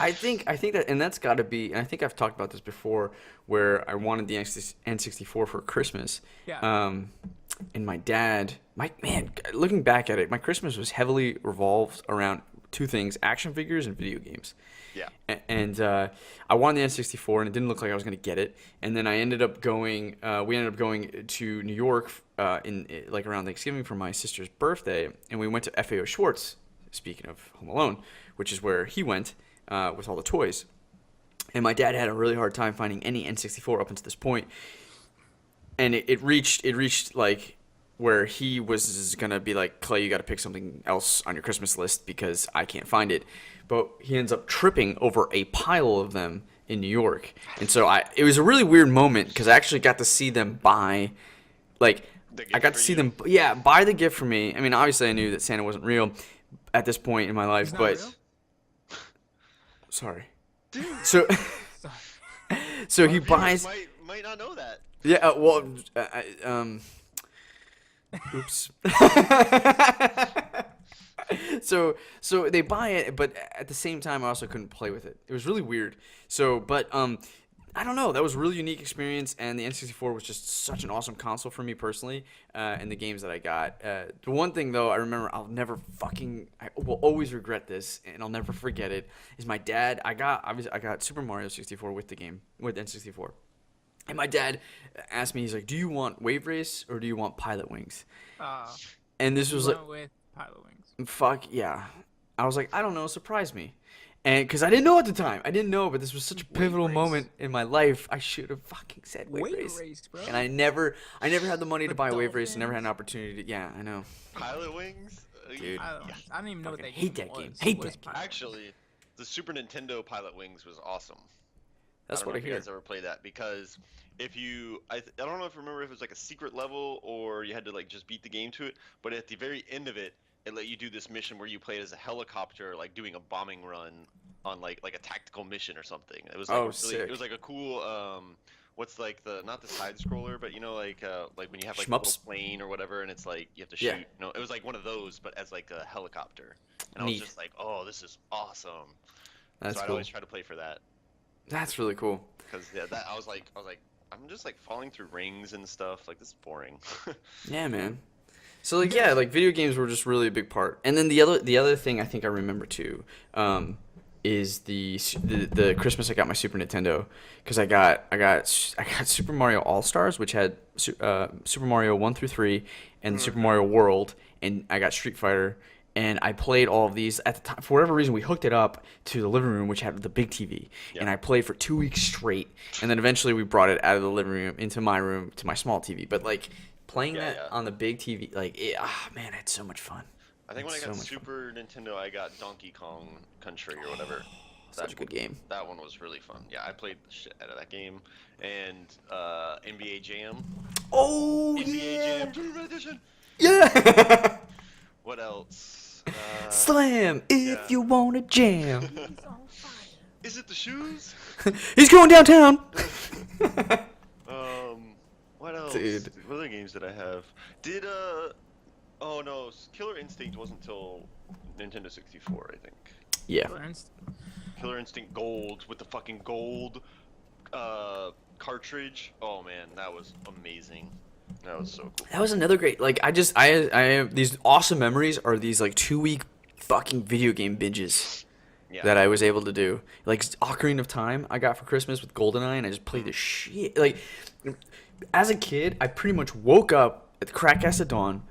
I think that, and that's got to be, and I think I've talked about this before, where I wanted the N64 for Christmas. Yeah. And my dad, looking back at it, my Christmas was heavily revolved around two things: action figures and video games. Yeah. And I wanted the N64, and it didn't look like I was going to get it. And then I ended up going. We ended up going to New York like around Thanksgiving for my sister's birthday, and we went to FAO Schwartz. Speaking of Home Alone, which is where he went with all the toys. And my dad had a really hard time finding any N64 up until this point. And it reached like where he was gonna be like, Clay, you got to pick something else on your Christmas list because I can't find it. But he ends up tripping over a pile of them in New York, and so it was a really weird moment because I actually got to see them buy, like, I got to see them, buy the gift for me. I mean, obviously I knew that Santa wasn't real at this point in my life, He's not but real? sorry. So, Sorry. so he Viewers buys. might not know that. Yeah, oops. So they buy it, but at the same time, I also couldn't play with it. It was really weird. So, but I don't know. That was a really unique experience, and the N64 was just such an awesome console for me personally, and the games that I got. The one thing though, I remember I will always regret this, and I'll never forget it. Is my dad? I got Super Mario 64 with the game with N64. And my dad asked me, he's like, "Do you want Wave Race or do you want Pilot Wings?" And this was like, with Pilot Wings. fuck yeah. I was like, I don't know, surprise me. And because I didn't know at the time. I didn't know, but this was such a pivotal Race. moment in my life. I should have fucking said Wave Race. Bro. And I never had the money to The buy Wave Race. Dolphins. Never had an opportunity to, yeah, I know. Pilot Wings? Dude. I don't even know what Fucking that hate game that was. game. Hate What that is game. Pilot Wings? Actually, the Super Nintendo Pilot Wings was awesome. That's what I don't know if you hear. guys ever played that, because if you, I don't know if you remember if it was like a secret level or you had to like just beat the game to it, but at the very end of it, it let you do this mission where you played as a helicopter, like doing a bombing run on like a tactical mission or something. It was like really, sick. it was like a cool what's like not the side scroller, but you know like when you have like a Shmups? little plane or whatever and it's like you have to shoot. Yeah. No, it was like one of those but as like a helicopter. And I Neat. was just like, "Oh, this is awesome." That's so I'd cool. always try to play for that. That's really cool. Because that I was like, I'm just like falling through rings and stuff. Like this is boring. Yeah, man. So like like video games were just really a big part. And then the other thing I think I remember too, is the Christmas I got my Super Nintendo, because I got Super Mario All Stars, which had Super Mario 1 through 3 and Super Mario World, and I got Street Fighter. And I played all of these at the time. For whatever reason, we hooked it up to the living room, which had the big TV. Yeah. And I played for 2 weeks straight. And then eventually we brought it out of the living room into my room to my small TV. But like playing that on the big TV, like, man, I had so much fun. I think when I got Super Nintendo, I got Donkey Kong Country or whatever. Such a good game. That one was really fun. Yeah, I played the shit out of that game. And NBA Jam. Oh, NBA Jam Tournament Edition. Yeah. What else? Slam if you want to jam. Is it the shoes? He's going downtown. What else? Dude. What other games did I have? Oh no, Killer Instinct wasn't until Nintendo 64, I think. Yeah. Killer Instinct Gold with the fucking gold cartridge. Oh man, that was amazing. That was so cool. That was another great, like, I have these awesome memories are these, like, 2-week fucking video game binges that I was able to do. Like, Ocarina of Time I got for Christmas with GoldenEye, and I just played the shit. Like, as a kid, I pretty much woke up at the crack ass of dawn,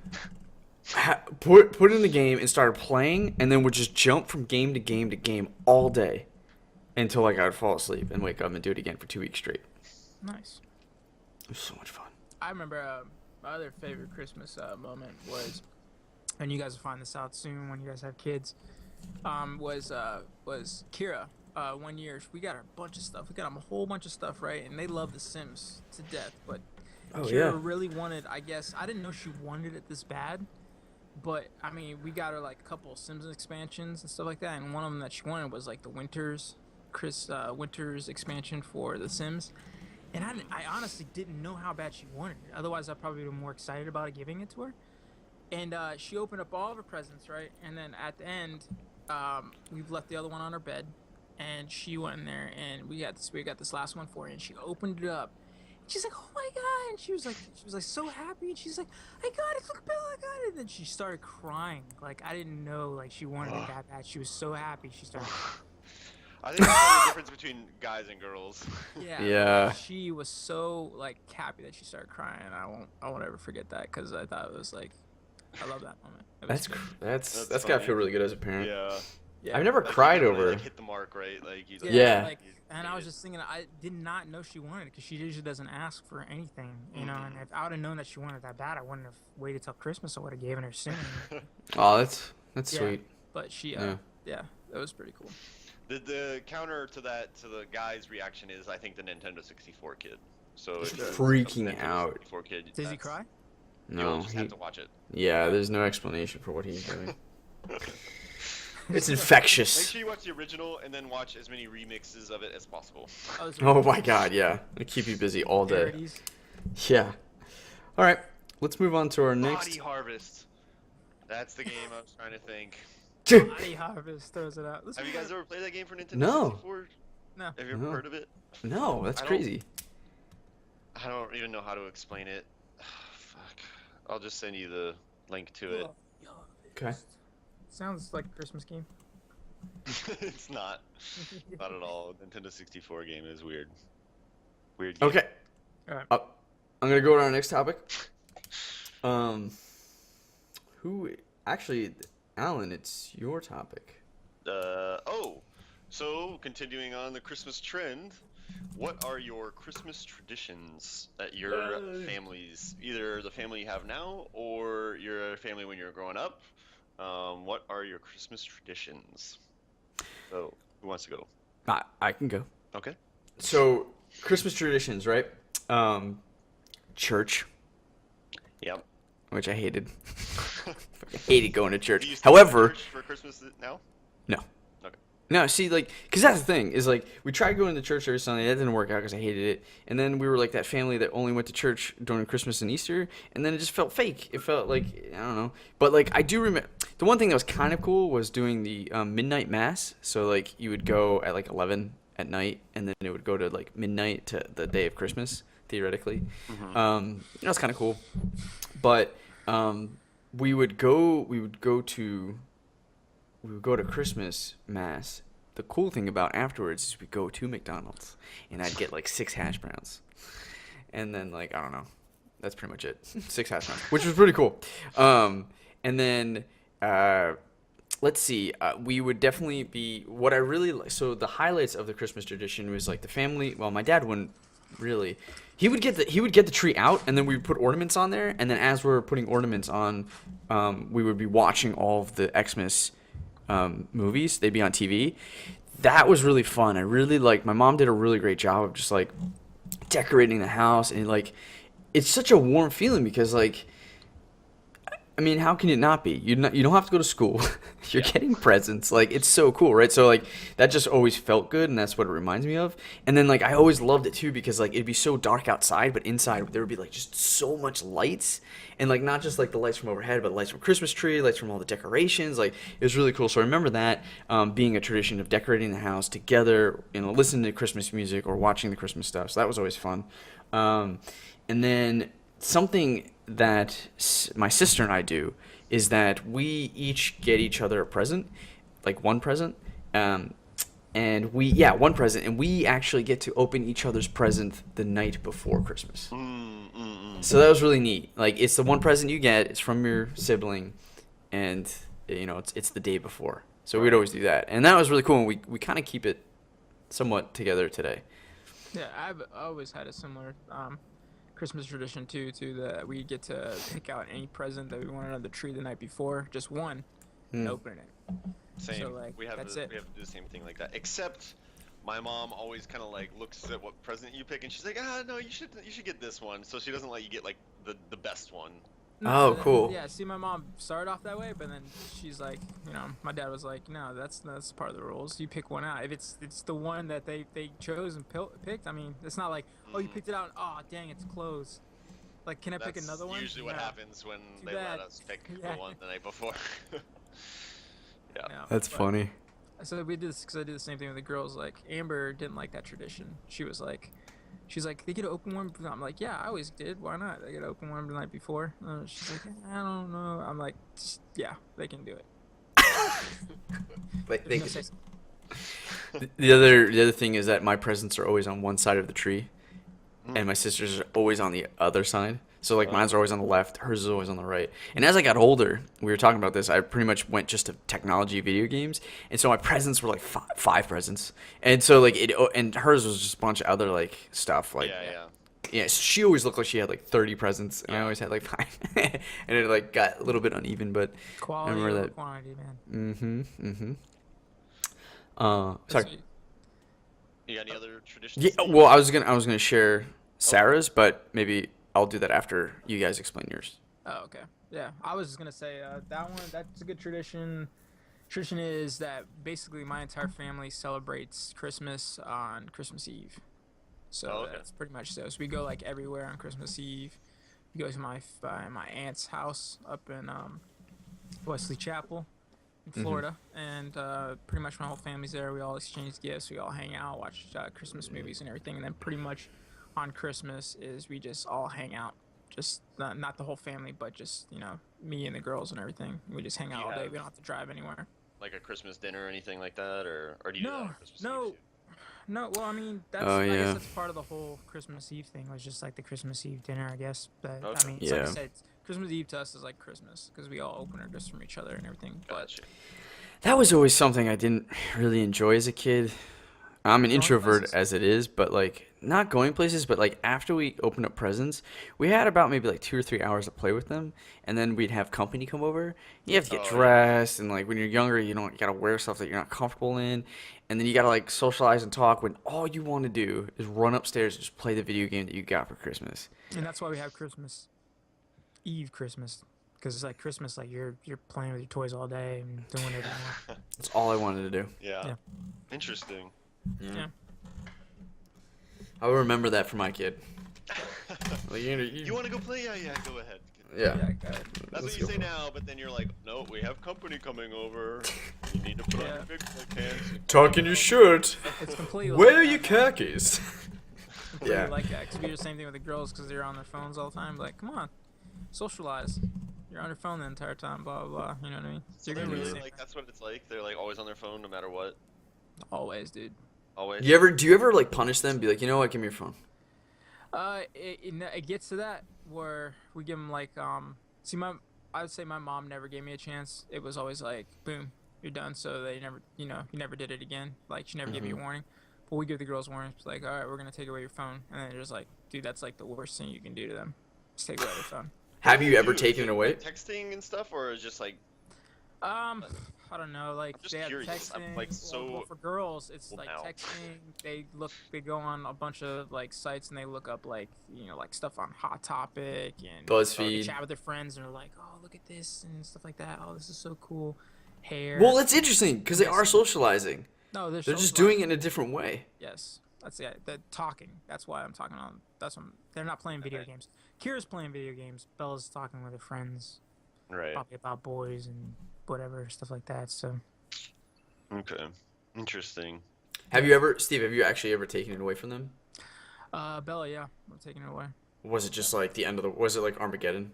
put in the game, and started playing, and then would just jump from game to game to game all day until, like, I would fall asleep and wake up and do it again for 2 weeks straight. Nice. It was so much fun. I remember my other favorite Christmas moment was, and you guys will find this out soon when you guys have kids, was Kira. 1 year we got her a bunch of stuff. We got them a whole bunch of stuff, right? And they love The Sims to death. But Kira really wanted, I guess, I didn't know she wanted it this bad. But, I mean, we got her like a couple of Sims expansions and stuff like that. And one of them that she wanted was like the Winters Chris Winter's expansion for The Sims, and I honestly didn't know how bad she wanted it. Otherwise, I probably would have been more excited about it, giving it to her. And she opened up all of her presents, right? And then at the end, we've left the other one on her bed, and she went in there, and we got this last one for her, and she opened it up. She's like, "Oh my god!" And she was like so happy, and she's like, "I got it, look, Bill, I got it!" And then she started crying. Like, I didn't know, like, she wanted it that bad. She was so happy. She started. I think that's the difference between guys and girls. Yeah. Yeah. She was so like happy that she started crying. I won't ever forget that, because I thought it was like, I love that moment. That's gotta feel really good as a parent. Yeah. Yeah. I've never Like, cried you really, over. like, hit the mark, right? Like, you Yeah. Like, and I was just thinking, I did not know she wanted it, because she usually doesn't ask for anything, you know. And if I would have known that she wanted it that bad, I wouldn't have waited till Christmas. I would have given her soon. Oh, that's Yeah. sweet. But she, Yeah. yeah, that was pretty cool. The counter to that, to the guy's reaction is, I think, the Nintendo 64 kid. So He's if the freaking Nintendo out. 64 kid, Does he that's- cry? You'll No, just have to watch it. yeah. There's no explanation for what he's doing. It's Make infectious. sure you watch the original and then watch as many remixes of it as possible. Oh my god, yeah. It'll keep you busy all day. Parodies. Yeah. All right, let's move on to our Body next. Harvest. That's the game I was trying to think. Body Harvest throws it out. Have you guys ever played that game for Nintendo No. 64? No. Have you ever No. heard of it? No, that's I don't- crazy. I don't even know how to explain it. Fuck. I'll just send you the link to it. Okay. Sounds like a Christmas game. It's not. Not at all. Nintendo 64 game is weird. Weird game. Okay. Alright. I'm gonna go to our next topic. Who actually, Alan? It's your topic. So continuing on the Christmas trend, what are your Christmas traditions that your families, either the family you have now or your family when you're growing up? What are your Christmas traditions? So, who wants to go? I can go. Okay. So Christmas traditions, right? Church, Yep. which I hated. I hated going to church. Do you still go to However, church for Christmas now? no. Okay. No, see, like, because that's the thing, is, like, we tried going to church every Sunday, that didn't work out because I hated it, and then we were, like, that family that only went to church during Christmas and Easter, and then it just felt fake. It felt like, I don't know, but, like, I do remember, the one thing that was kind of cool was doing the midnight mass, so, like, you would go at, like, 11 at night, and then it would go to, like, midnight to the day of Christmas, theoretically. That was kind of cool, but we would go to Christmas mass. The cool thing about afterwards is we go to McDonald's and I'd get like 6 hash browns. And then, like, I don't know. That's pretty much it. 6 hash browns, which was pretty cool. And then let's see. We would definitely be what I really like. So the highlights of the Christmas tradition was like the family. Well, my dad wouldn't really. He would get the tree out, and then we would put ornaments on there. And then as we're putting ornaments on, we would be watching all of the Xmas movies. They'd be on TV. That was really fun. I really like. My mom did a really great job of just like decorating the house, and like it's such a warm feeling because like. I mean, how can it not be? You don't have to go to school. You're getting presents. Like, it's so cool, right? So, like, that just always felt good, and that's what it reminds me of. And then, like, I always loved it, too, because, like, it'd be so dark outside, but inside there would be, like, just so much lights. And, like, not just, like, the lights from overhead, but lights from Christmas tree, lights from all the decorations. Like, it was really cool. So I remember that being a tradition of decorating the house together, you know, listening to Christmas music or watching the Christmas stuff. So that was always fun. And then something that my sister and I do is that we each get each other a present, like one present, one present, and we actually get to open each other's present the night before Christmas. So that was really neat. Like, it's the one present you get, it's from your sibling, and you know it's the day before. So we'd always do that, and that was really cool. And we kind of keep it somewhat together today. Yeah, I've always had a similar Christmas tradition too. That we get to pick out any present that we want on the tree the night before, just one, and open it. Same. So, like, we have that's to it. do the same thing like that. Except my mom always kind of like looks at what present you pick, and she's like, no, you should get this one. So she doesn't let you get like the best one. Oh, cool. Yeah, see, my mom started off that way, but then she's like, my dad was like, no, that's part of the rules. You pick one out. If it's the one that they chose and picked, I mean, it's not like, oh, you Mm, picked it out, and, oh, dang, it's closed. Like, can I pick that's another one? usually what No. happens when Too they bad. let us pick the Yeah. one the night before. Yeah. Yeah. That's But funny. so we did this because I did the same thing with the girls. Like Amber didn't like that tradition. She's like, they get to open one. I'm like, yeah, I always did. Why not? They get to open one the night before. She's like, I don't know. I'm like, yeah, they can do it. Like, There's no sex- the other thing is that my presents are always on one side of the tree, Mm. and my sister's are always on the other side. So like Oh. mine's are always on the left, hers is always on the right. And as I got older, we were talking about this. I pretty much went just to technology, video games, and so my presents were like five presents. And so like and hers was just a bunch of other like stuff like Yeah. she always looked like she had like 30 presents, and I Yeah. always had like 5. And it like got a little bit uneven, but Quality remember over that. quantity, man. Sorry. So, You got any other traditions? Yeah, that you- well, I was gonna share Sarah's, but maybe I'll do that after you guys explain yours. oh, okay. Yeah, I was just gonna say that one. That's a good tradition. Tradition is that basically my entire family celebrates Christmas on Christmas Eve. So Oh, okay. that's pretty much so. So we go like everywhere on Christmas Eve. We go to my aunt's house up in Wesley Chapel in Florida, and pretty much my whole family's there. We all exchange gifts. We all hang out, watch Christmas movies and everything, and then pretty much on Christmas is we just all hang out. Just not the whole family, but just me and the girls and everything. We just hang Do out you all day. have- We don't have to drive anywhere. Like a Christmas dinner or anything like that, or do you do that No, on Christmas no. Eve too? No, well, I mean, Oh, I yeah. guess that's part of the whole Christmas Eve thing. Was just like the Christmas Eve dinner, I guess. But I Okay. mean, it's like I Yeah. said, Christmas Eve to us is like Christmas because we all open our gifts from each other and everything. But Gotcha. That was always something I didn't really enjoy as a kid. I'm an Going introvert places? as it is, but like not going places, but like after we opened up presents, we had about maybe like 2 or 3 hours to play with them, and then we'd have company come over. You have to get Oh, yeah. dressed, and like when you're younger, you gotta wear stuff that you're not comfortable in, and then you gotta like socialize and talk when all you want to do is run upstairs and just play the video game that you got for Christmas. and that's why we have Christmas Eve, because it's like Christmas, like you're playing with your toys all day and doing whatever you want. That's all I wanted to do. Yeah. Yeah. Interesting. Yeah. I will remember that for my kid. Like, You want to go play? Yeah, go ahead. yeah. God. That's Let's what you go say for it. now, but then you're like, no, we have company coming over. You need to put on Yeah. your big boy pants. Talking your shirt. It's completely Wear like your that. khakis. Completely Yeah. like that. Because we do the same thing with the girls because they're on their phones all the time. Like, come on, socialize. You're on your phone the entire time. Blah blah blah. You know what I mean? So You're they gonna do the really same like that's what it's like. They're like always on their phone no matter what. always, dude. Always. Do you ever like punish them? Be like, you know what? Give me your phone. It gets to that where we give them like see I would say my mom never gave me a chance. It was always like boom, you're done. So they never you never did it again. Like she never gave me a warning. But we give the girls warnings. It's like, all right, we're gonna take away your phone, and then they're just like, dude, that's like the worst thing you can do to them. Just take away their phone. Have you ever Dude, taken it away? like texting and stuff, or is just like I don't know. Like I'm just they have curious. I'm, texting. like, well, so for girls, it's old like now. texting. They go on a bunch of like sites and they look up like like stuff on Hot Topic and they BuzzFeed. chat with their friends and they're like, oh look at this and stuff like that. Oh this is so cool. Hair. Well, that's interesting because they are socializing. no, They're just doing it in socializing. a different way. Yes, that's it. They're talking. That's why I'm talking on. They're not playing video Okay. games. Kira's playing video games. Bella's talking with her friends, right? probably about boys and whatever stuff like that. So. Okay, interesting. Steve? Have you actually ever taken it away from them? Bella, yeah, I'm taking it away. Was it just like the end of the? Was it like Armageddon?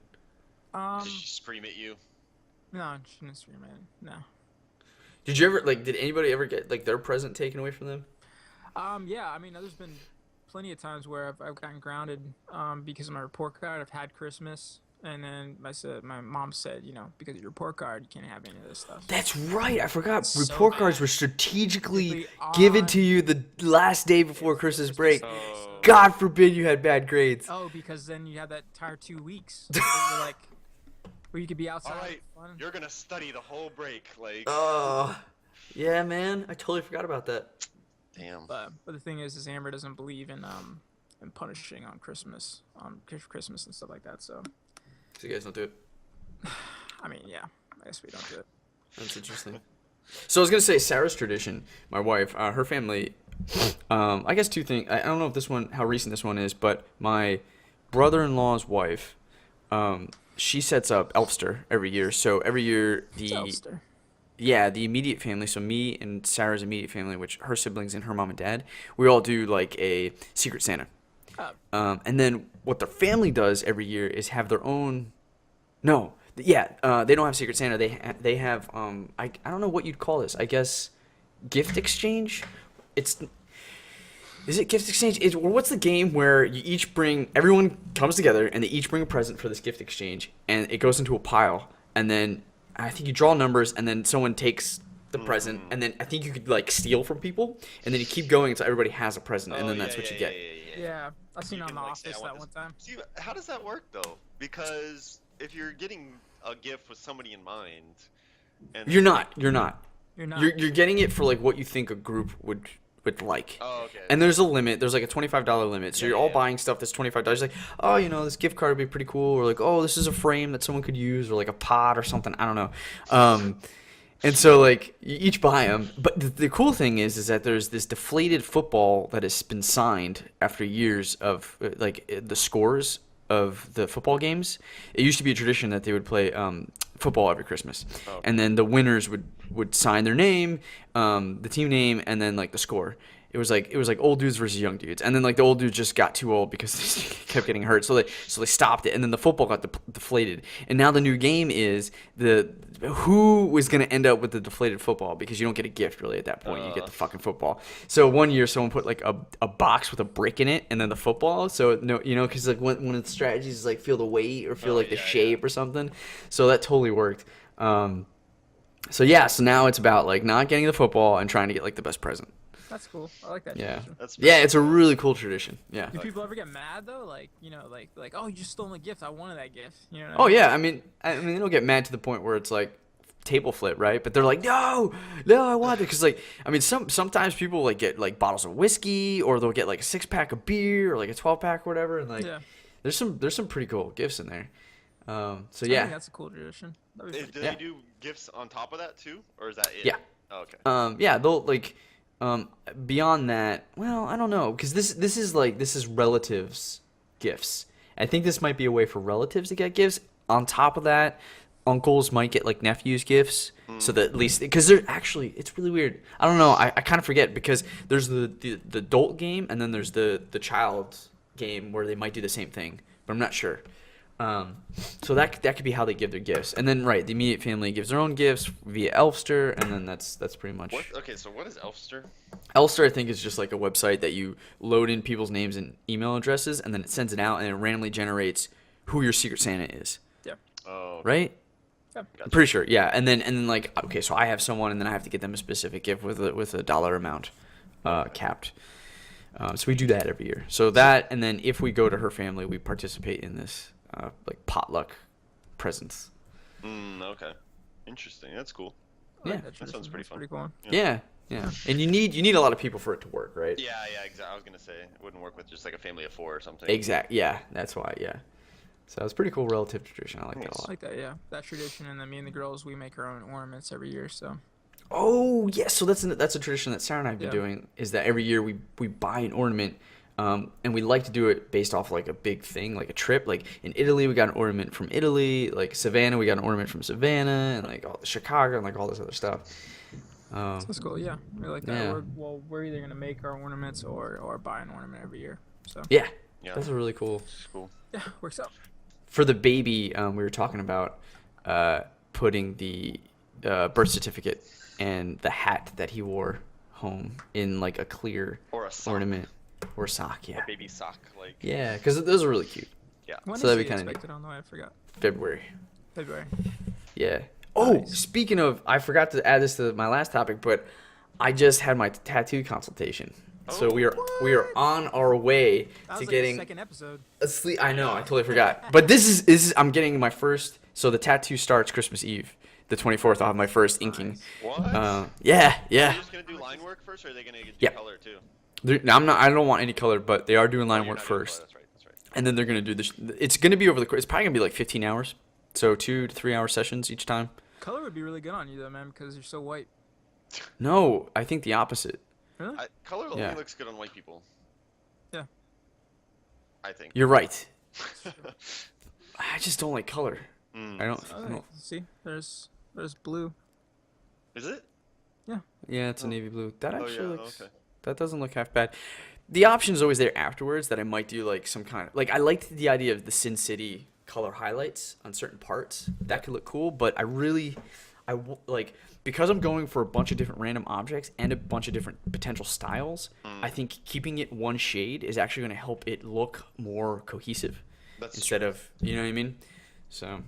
Did she scream at you? No, she didn't scream at it. No. Did you ever like? Did anybody ever get like their present taken away from them? Yeah, I mean, there's been plenty of times where I've gotten grounded because of my report card. I've had Christmas, and then my mom said, because of your report card, you can't have any of this stuff. That's right. I forgot. So Report cards bad. were strategically Strategically given on- to you the last day before Christmas break. Oh. God forbid you had bad grades. Oh, because then you have that entire 2 weeks. Where you're like, where you could be outside. All right, fun. you're gonna study the whole break, like. Oh, yeah, man. I totally forgot about that. Damn. But the thing is Amber doesn't believe in punishing on Christmas and stuff like that. So So you guys don't do it. I mean, yeah. I guess we don't do it. That's interesting. So I was gonna say Sarah's tradition. My wife, her family. I guess two things. I don't know if this one, how recent this one is, but my brother-in-law's wife, she sets up Elfster every year. So every year Elfster. the immediate family, so me and Sarah's immediate family, which her siblings and her mom and dad, we all do like a Secret Santa. And then what their family does every year is have their own. No, they don't have Secret Santa. They have I don't know what you'd call this. I guess gift exchange. Is it gift exchange? What's the game where you each bring, everyone comes together and they each bring a present for this gift exchange, and it goes into a pile, and then I think you draw numbers, and then someone takes the present, and then I think you could like steal from people, and then you keep going until everybody has a present, and then that's what you get. Yeah, I've seen You on can, The like, Office say, I want that one this- time. See, how does that work though? Because if you're getting a gift with somebody in mind, and You're not. You're not. You're getting it for like what you think a group would like. Oh, okay. And there's a limit. There's like a $25 limit. So Yeah, you're all yeah. buying stuff that's $25. Like, oh, this gift card would be pretty cool. Or like, oh, this is a frame that someone could use, or like a pot or something. I don't know. And so like you each buy them. But the cool thing is that there's this deflated football that has been signed after years of like the scores of the football games. It used to be a tradition that they would play football every Christmas, and then the winners would sign their name, the team name, and then like the score. It was like old dudes versus young dudes, and then like the old dudes just got too old because they kept getting hurt, so they stopped it, and then the football got deflated, and now the new game is who was going to end up with the deflated football, because you don't get a gift really at that point, you get the fucking football. So one year someone put like a box with a brick in it, and then the football, so no, because like one of the strategies is like feel the weight or feel like the shape or something, so that totally worked. So now it's about like not getting the football and trying to get like the best present. That's cool. I like that Yeah. tradition. That's It's a really cool tradition. Yeah. Do people ever get mad though? Like, like, oh, you just stole my gift. I wanted that gift. You know what I Oh mean? yeah. I mean, they don't get mad to the point where it's like table flip, right? But they're like, no, I want it, because like, I mean, sometimes people like get like bottles of whiskey, or they'll get like a 6-pack of beer, or like a 12-pack or whatever, and like, there's some pretty cool gifts in there. So I yeah. think that's a cool tradition. That'd be Do pretty they do gifts on top of that too, or is that it? Yeah. Oh, okay. Yeah, they'll like beyond that, well, I don't know, because this is relatives gifts. I think this might be a way for relatives to get gifts. On top of that, uncles might get like nephews gifts, so that at least, because they're actually, it's really weird. I don't know, I kind of forget, because there's the adult game, and then there's the child game where they might do the same thing, but I'm not sure. So that could be how they give their gifts, and then the immediate family gives their own gifts via Elfster, and then that's pretty much. Okay, so what is Elfster? Elfster, I think, is just like a website that you load in people's names and email addresses, and then it sends it out, and it randomly generates who your Secret Santa is. Yeah. Oh. Right? Yeah. I'm pretty sure. Yeah, and then like, okay, so I have someone, and then I have to get them a specific gift with a dollar amount capped. So we do that every year. So that, and then if we go to her family, we participate in this like potluck presents. Okay. Interesting. That's cool. I like Yeah. that That sounds tradition. pretty That's fun. pretty cool. Yeah. And you need a lot of people for it to work, right? Yeah, exactly. I was gonna say it wouldn't work with just like a family of 4 or something. Exactly. Yeah, that's why. Yeah. So it's pretty cool relative tradition. I like that a I lot. like that, yeah. That tradition, and then me and the girls, we make our own ornaments every year, so. Oh yeah, so that's a tradition that Sarah and I have been Yeah. doing. Is that every year we buy an ornament, and we like to do it based off like a big thing, like a trip. Like in Italy, we got an ornament from Italy. Like Savannah, we got an ornament from Savannah, and like all Chicago, and like all this other stuff. That's cool, yeah. We like that. Yeah. We're either gonna make our ornaments or buy an ornament every year. So Yeah, Yeah. that's a really cool. It's cool. yeah, works out. For the baby, we were talking about putting the birth certificate and the hat that he wore home in like a clear Or a sock. ornament or sock. Yeah, A baby sock, like. yeah, because those are really cute. Yeah. When So is that'd he be kinda neat. expected on the way? I forgot. February. February. Yeah. Oh, Nice. speaking of, I forgot to add this to my last topic, but I just had my tattoo consultation. So we are on our way That was to like getting the second episode. asleep. I know, I totally forgot. But this is I'm getting my first. So the tattoo starts Christmas Eve, the 24th. I'll have my first inking. What? Yeah. Are you just gonna do line work first, or are they gonna do Yeah. color too? I don't want any color, but they are doing line You're work not doing color, first. That's right. and then they're gonna do this. It's gonna be over the course. It's probably gonna be like 15 hours, so 2 to 3 hour sessions each time. Color would be really good on you though, man, because you're so white. No, I think the opposite. Really? Color Yeah. only looks good on white people. Yeah. I think. You're right. I just don't like color. Mm. I don't. See, there's blue. Is it? Yeah, it's a navy blue. That Oh, actually yeah, looks. okay. That doesn't look half bad. The option's always there afterwards that I might do like some kind of like I liked the idea of the Sin City color highlights on certain parts. That could look cool, but like because I'm going for a bunch of different random objects and a bunch of different potential styles. I think keeping it one shade is actually going to help it look more cohesive That's instead of, you know what I mean? So,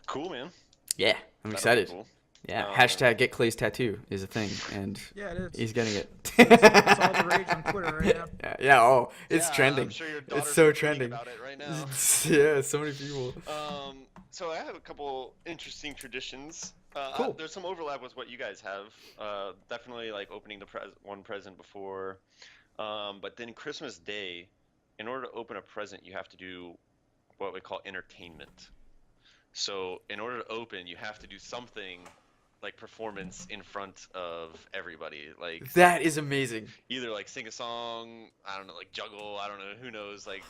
cool, man. yeah, I'm That'll be excited. cool. Yeah, hashtag get Clay's tattoo is a thing, and Yeah, it is. he's getting it. It's all the rage on Twitter right now. Yeah, oh, it's Yeah, trending. I'm sure your It's daughter's so tweeting trending. about it right now. Yeah, so many people. So I have a couple interesting traditions. Cool. There's some overlap with what you guys have. Definitely like opening the one present before. But then Christmas Day, in order to open a present, you have to do what we call entertainment. So in order to open, you have to do something like performance in front of everybody. Like That is amazing. either like sing a song, I don't know, like juggle, I don't know, who knows, like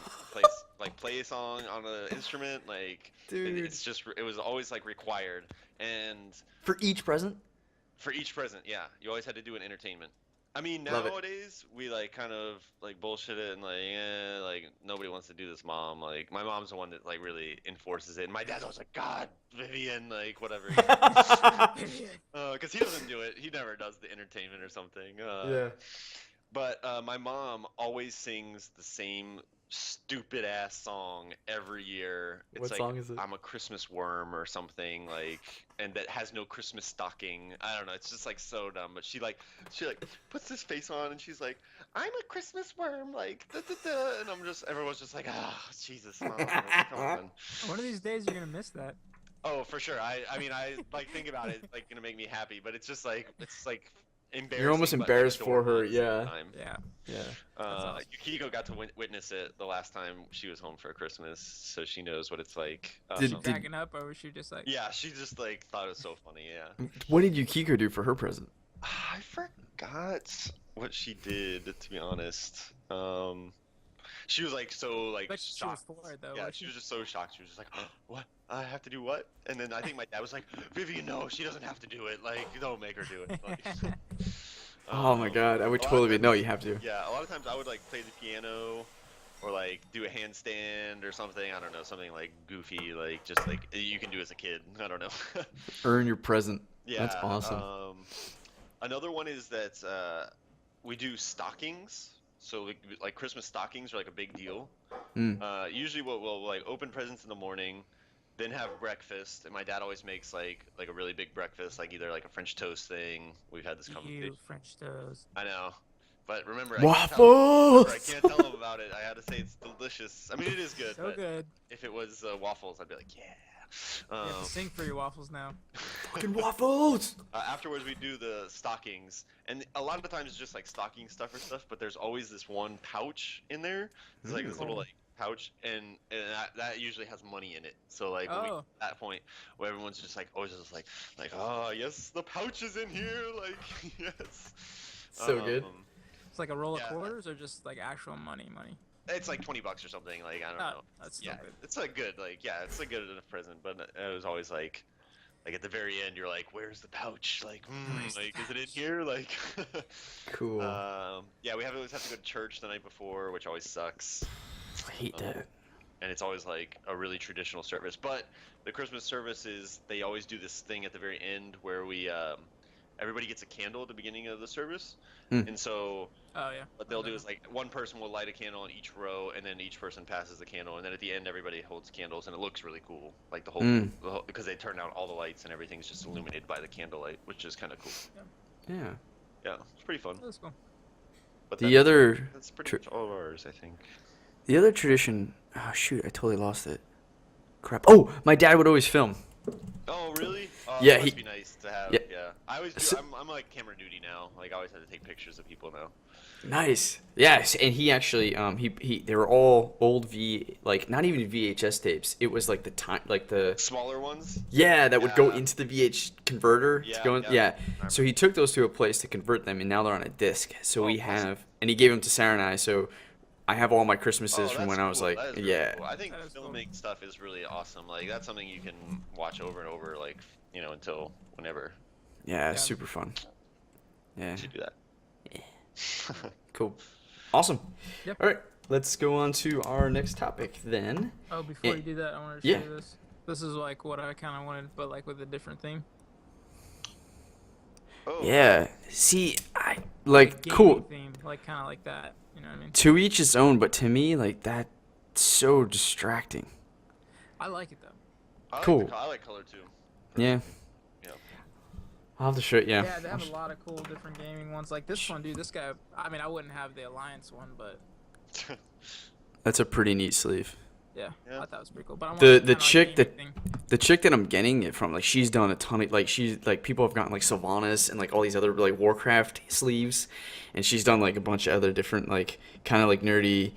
play a song on an instrument, like Dude. it's just it was always like required. And For each present? for each present, yeah, you always had to do an entertainment. I mean, Love it. nowadays we like kind of like bullshit it and like nobody wants to do this, mom. Like my mom's the one that like really enforces it, and my dad's always like, God, Vivian, like whatever. Because he doesn't do it. He never does the entertainment or something. Yeah. But my mom always sings the same stupid ass song every year. It's What like song is it? I'm a Christmas worm or something, like, and that has no Christmas stocking. I don't know. It's just like so dumb. But she puts this face on and she's like, I'm a Christmas worm, like da, da, da. And everyone's just like, ah, Jesus, mom, like, come on. One of these days you're gonna miss that. Oh, for sure. I mean, I like think about it, like gonna make me happy, but it's just like embarrassing. You're almost but, like, embarrassed for adorable her, at the same yeah. time. Yeah. Yeah. awesome. Yukiko got to witness it the last time she was home for Christmas, so she knows what it's like. Did- Cracking up, or was she just like? Yeah, she just like thought it was so funny. Yeah. What did Yukiko do for her present? I forgot what she did, to be honest. She was like so like But she was shocked. for it, though, Yeah, wasn't she she? was just so shocked. She was just like, oh, "What? I have to do what?" And then I think my dad was like, "Vivian, no, she doesn't have to do it. Like, don't make her do it." Like, Oh my god, I would a lot of totally be. times- No, you have to. Yeah, a lot of times I would like play the piano, or like do a handstand or something. I don't know, something like goofy, like just like you can do as a kid. I don't know. Earn your present. Yeah, That's awesome. Another one is that we do stockings. So like Christmas stockings are like a big deal. Mm. Usually we'll like open presents in the morning, then have breakfast. And my dad always makes like a really big breakfast, like either like a French toast thing. We've had this conversation. You French toast. I know, but remember, Waffles! I can't tell him about it. I had to say it's delicious. I mean, it is good. So but good. If it was waffles, I'd be like, yeah. You have to sing for your waffles now. Fucking waffles! Afterwards, we do the stockings, and a lot of the times it's just like stocking stuffer stuff. But there's always this one pouch in there. It's like this little like pouch, and that usually has money in it. So like when we get to that point where everyone's just like always just like oh yes, the pouch is in here, like yes. So good. It's like a roll of Yeah. quarters, or just like actual money. It's like $20 or something. Like I don't know. That's Yeah, still good. it's like good. Like yeah, it's a good enough present. But it was always like at the very end, you're like, where's the pouch? Like, Where's the like is it in pouch? here? Like. Cool. Yeah, we always have to go to church the night before, which always sucks. I hate that. And it's always like a really traditional service. But the Christmas service is they always do this thing at the very end where we everybody gets a candle at the beginning of the service. And so Oh yeah. what they'll do is like one person will light a candle on each row, and then each person passes the candle, and then at the end everybody holds candles, and it looks really cool. Like the whole because they turn out all the lights and everything's just illuminated by the candlelight, which is kind of cool. Yeah. Yeah, it's pretty fun. That's cool. But The other that's pretty much all of ours, I think. The other tradition, oh shoot, I totally lost it. Crap. Oh, my dad would always film. Oh, really? Yeah, That must he- be nice to have. yeah. Yeah. I always do. So- I'm like camera duty now. Like I always have to take pictures of people now. Nice. Yes, and he actually he they were all old like not even VHS tapes. It was like the time like the Smaller ones. that would go Yeah. into the VH converter to Yeah, go in. yeah. Yeah. I remember. So he took those to a place to convert them and now they're on a disc. So Oh, we awesome. have and he gave them to Sarah and I. So I have all my Christmases from that's when I was cool. like That is really yeah. cool. I think That is cool. filming stuff is really awesome. Like that's something you can watch over and over, like until whenever. Yeah, Yeah. super fun. Yeah. You should do that. Cool. Awesome. Yep. All right. Let's go on to our next topic then. Oh, before Yeah. you do that, I wanted to Yeah. show you this. This is like what I kind of wanted, but like with a different theme. Oh. Yeah. See, I Like cool. theme, like kind of like that. You know what I mean? To each his own, but to me, like that's so distracting. I like it though. Cool. I like color too. Yeah. Yeah. I'll have to show. Yeah. Yeah, they have a lot of cool different gaming ones. Like this one, dude. This guy. I mean, I wouldn't have the Alliance one, but That's a pretty neat sleeve. yeah, Yeah. I thought it was pretty cool. But I The- wanted the kinda chick like that- gaming thing. The chick that I'm getting it from, like, she's done a ton of like she's like people have gotten like Sylvanas and like all these other like Warcraft sleeves, and she's done like a bunch of other different like kind of like nerdy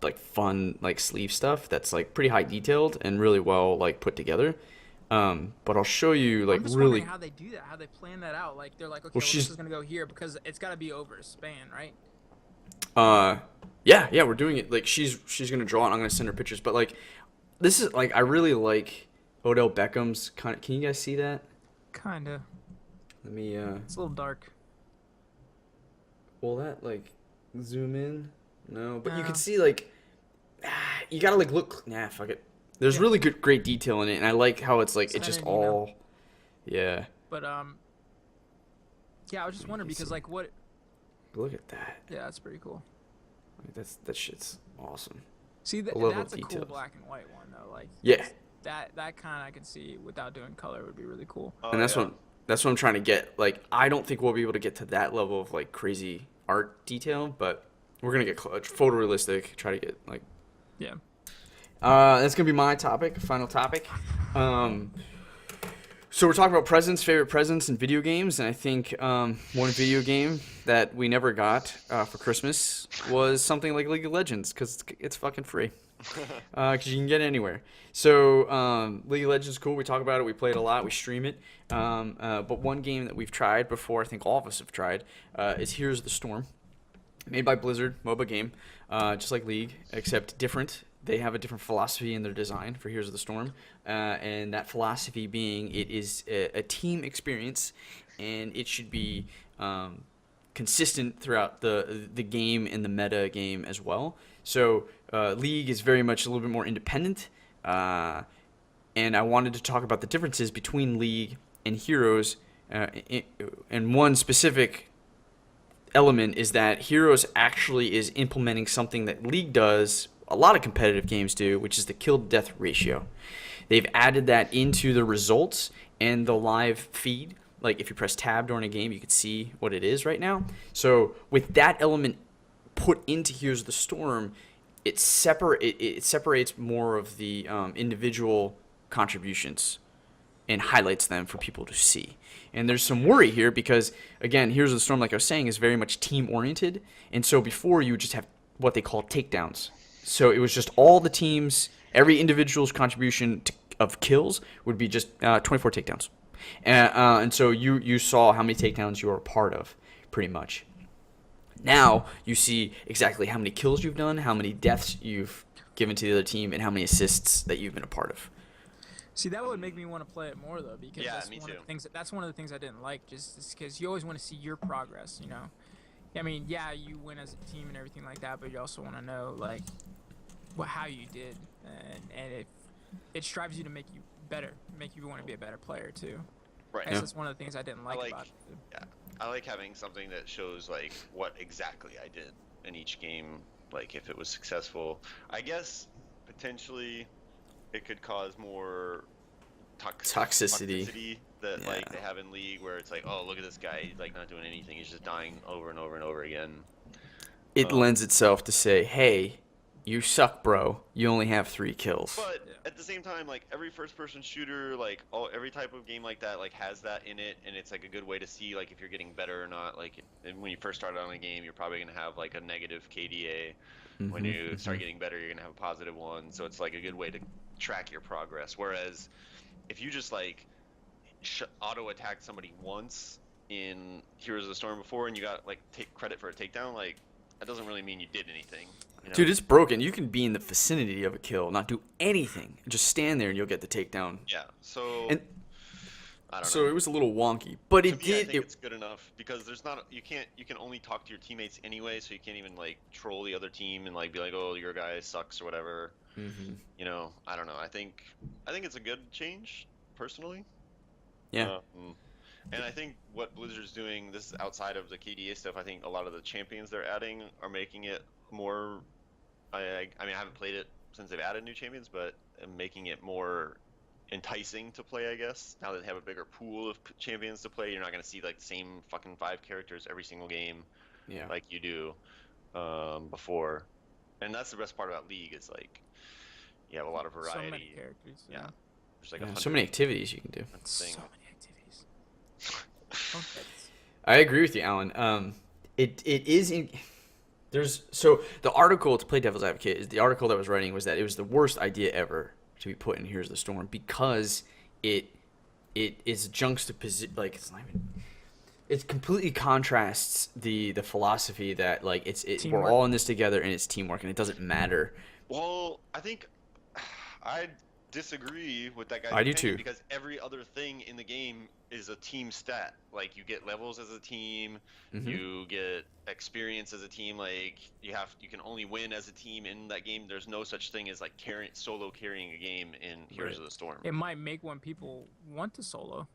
like fun like sleeve stuff that's like pretty high detailed and really well like put together. But I'll show you like I'm just really wondering how they do that, how they plan that out. Like they're like, okay, Well, well, she's- this is gonna go here because it's got to be over a span, right? yeah, we're doing it. Like she's gonna draw it. I'm gonna send her pictures. But like this is like I really like Odell Beckham's kind of. Can you guys see that? Kinda. Let me It's a little dark. will that like zoom in? No, but you No. can see like you gotta like look. Nah, fuck it. There's Yeah. really great detail in it, and I like how it's like it's Send just an email. all. Yeah, But yeah, I was just wondering You see- because like what? look at that. Yeah, that's pretty cool. Like, that shit's awesome. See, The level that's of a cool details. black and white one though. Like Yeah, that kind I can see without doing color would be really cool. Oh, and that's yeah. what I'm trying to get. Like I don't think we'll be able to get to that level of like crazy art detail, but we're gonna get photorealistic. Try to get like. Yeah. That's gonna be my topic, final topic. So we're talking about favorite presents in video games, and I think one video game that we never got for Christmas was something like League of Legends, because it's fucking free. Because you can get it anywhere. So League of Legends is cool. We talk about it. We play it a lot. We stream it. But one game that we've tried before, I think all of us have tried, is Here's the Storm. Made by Blizzard, MOBA game, just like League, except different. They have a different philosophy in their design for Here's the Storm, and that philosophy being it is a team experience, and it should be consistent throughout the game and the meta game as well. So League is very much a little bit more independent, and I wanted to talk about the differences between League and Heroes, and one specific element is that Heroes actually is implementing something that League does, a lot of competitive games do, which is the kill-to-death ratio. They've added that into the results and the live feed. Like if you press tab during a game, you can see what it is right now. So with that element put into Here's the Storm, it separates more of the individual contributions and highlights them for people to see. And there's some worry here because, again, Here's the Storm, like I was saying, is very much team-oriented. And so before, you would just have what they call takedowns. So it was just all the teams, every individual's contribution of kills would be just 24 takedowns. And so you saw how many takedowns you were a part of, pretty much. Now you see exactly how many kills you've done, how many deaths you've given to the other team, and how many assists that you've been a part of. See, that would make me want to play it more though, because Yeah, that's me one too. of the things. That's one of the things I didn't like, just because you always want to see your progress. You know, I mean, yeah, you win as a team and everything like that, but you also want to know like how you did, and it strives you to make you better, make you want to be a better player too. Right. And that's one of the things I didn't like, like- about it. Yeah, I like having something that shows like what exactly I did in each game, like if it was successful. I guess potentially it could cause more Toxicity. that like Yeah. they have in League, where it's like, oh, look at this guy, he's like not doing anything, he's just dying over and over and over again. It lends itself to say, hey, You suck, bro. You only have 3 kills. But Yeah. at the same time, like every first-person shooter, like every type of game like that, like has that in it, and it's like a good way to see like if you're getting better or not. Like and when you first start out on a game, you're probably gonna have like a negative KDA. When you start getting better, you're gonna have a positive one. So it's like a good way to track your progress. Whereas if you just like auto attacked somebody once in Heroes of the Storm before, and you got like take credit for a takedown, like that doesn't really mean you did anything. You know? Dude, it's broken. You can be in the vicinity of a kill, not do anything, just stand there and you'll get the takedown. Yeah. So And I don't so know. it was a little wonky, but To it me, I did. think it's good enough because there's not you can only talk to your teammates anyway, so you can't even like troll the other team and like be like, oh, your guy sucks or whatever. You know, I don't know. I think it's a good change personally. Yeah. And I think what Blizzard's doing, this is outside of the KDA stuff. I think a lot of the champions they're adding are making it more. I mean, I haven't played it since they've added new champions, but making it more enticing to play, I guess. Now that they have a bigger pool of champions to play, you're not going to see like the same fucking 5 characters every single game Yeah. like you do before. And that's the best part about League is like you have a lot of variety. So many characters. Yeah. There's like Yeah, 100 so many activities you can do. So thing. many activities. Okay. I agree with you, Alan. It is in. There's so the article to play devil's advocate is the article that was writing was that it was the worst idea ever to be put in Here's the Storm because it is juxtaposition like it's not even. It completely contrasts the philosophy that like we're Teamwork. all in this together and it's teamwork and it doesn't matter. Well, I think I disagree with that guy's I do opinion too. because every other thing in the game is a team stat. Like you get levels as a team, you get experience as a team. Like you can only win as a team in that game. There's no such thing as like solo carrying a game in Heroes of the Storm. It might make one people want to solo.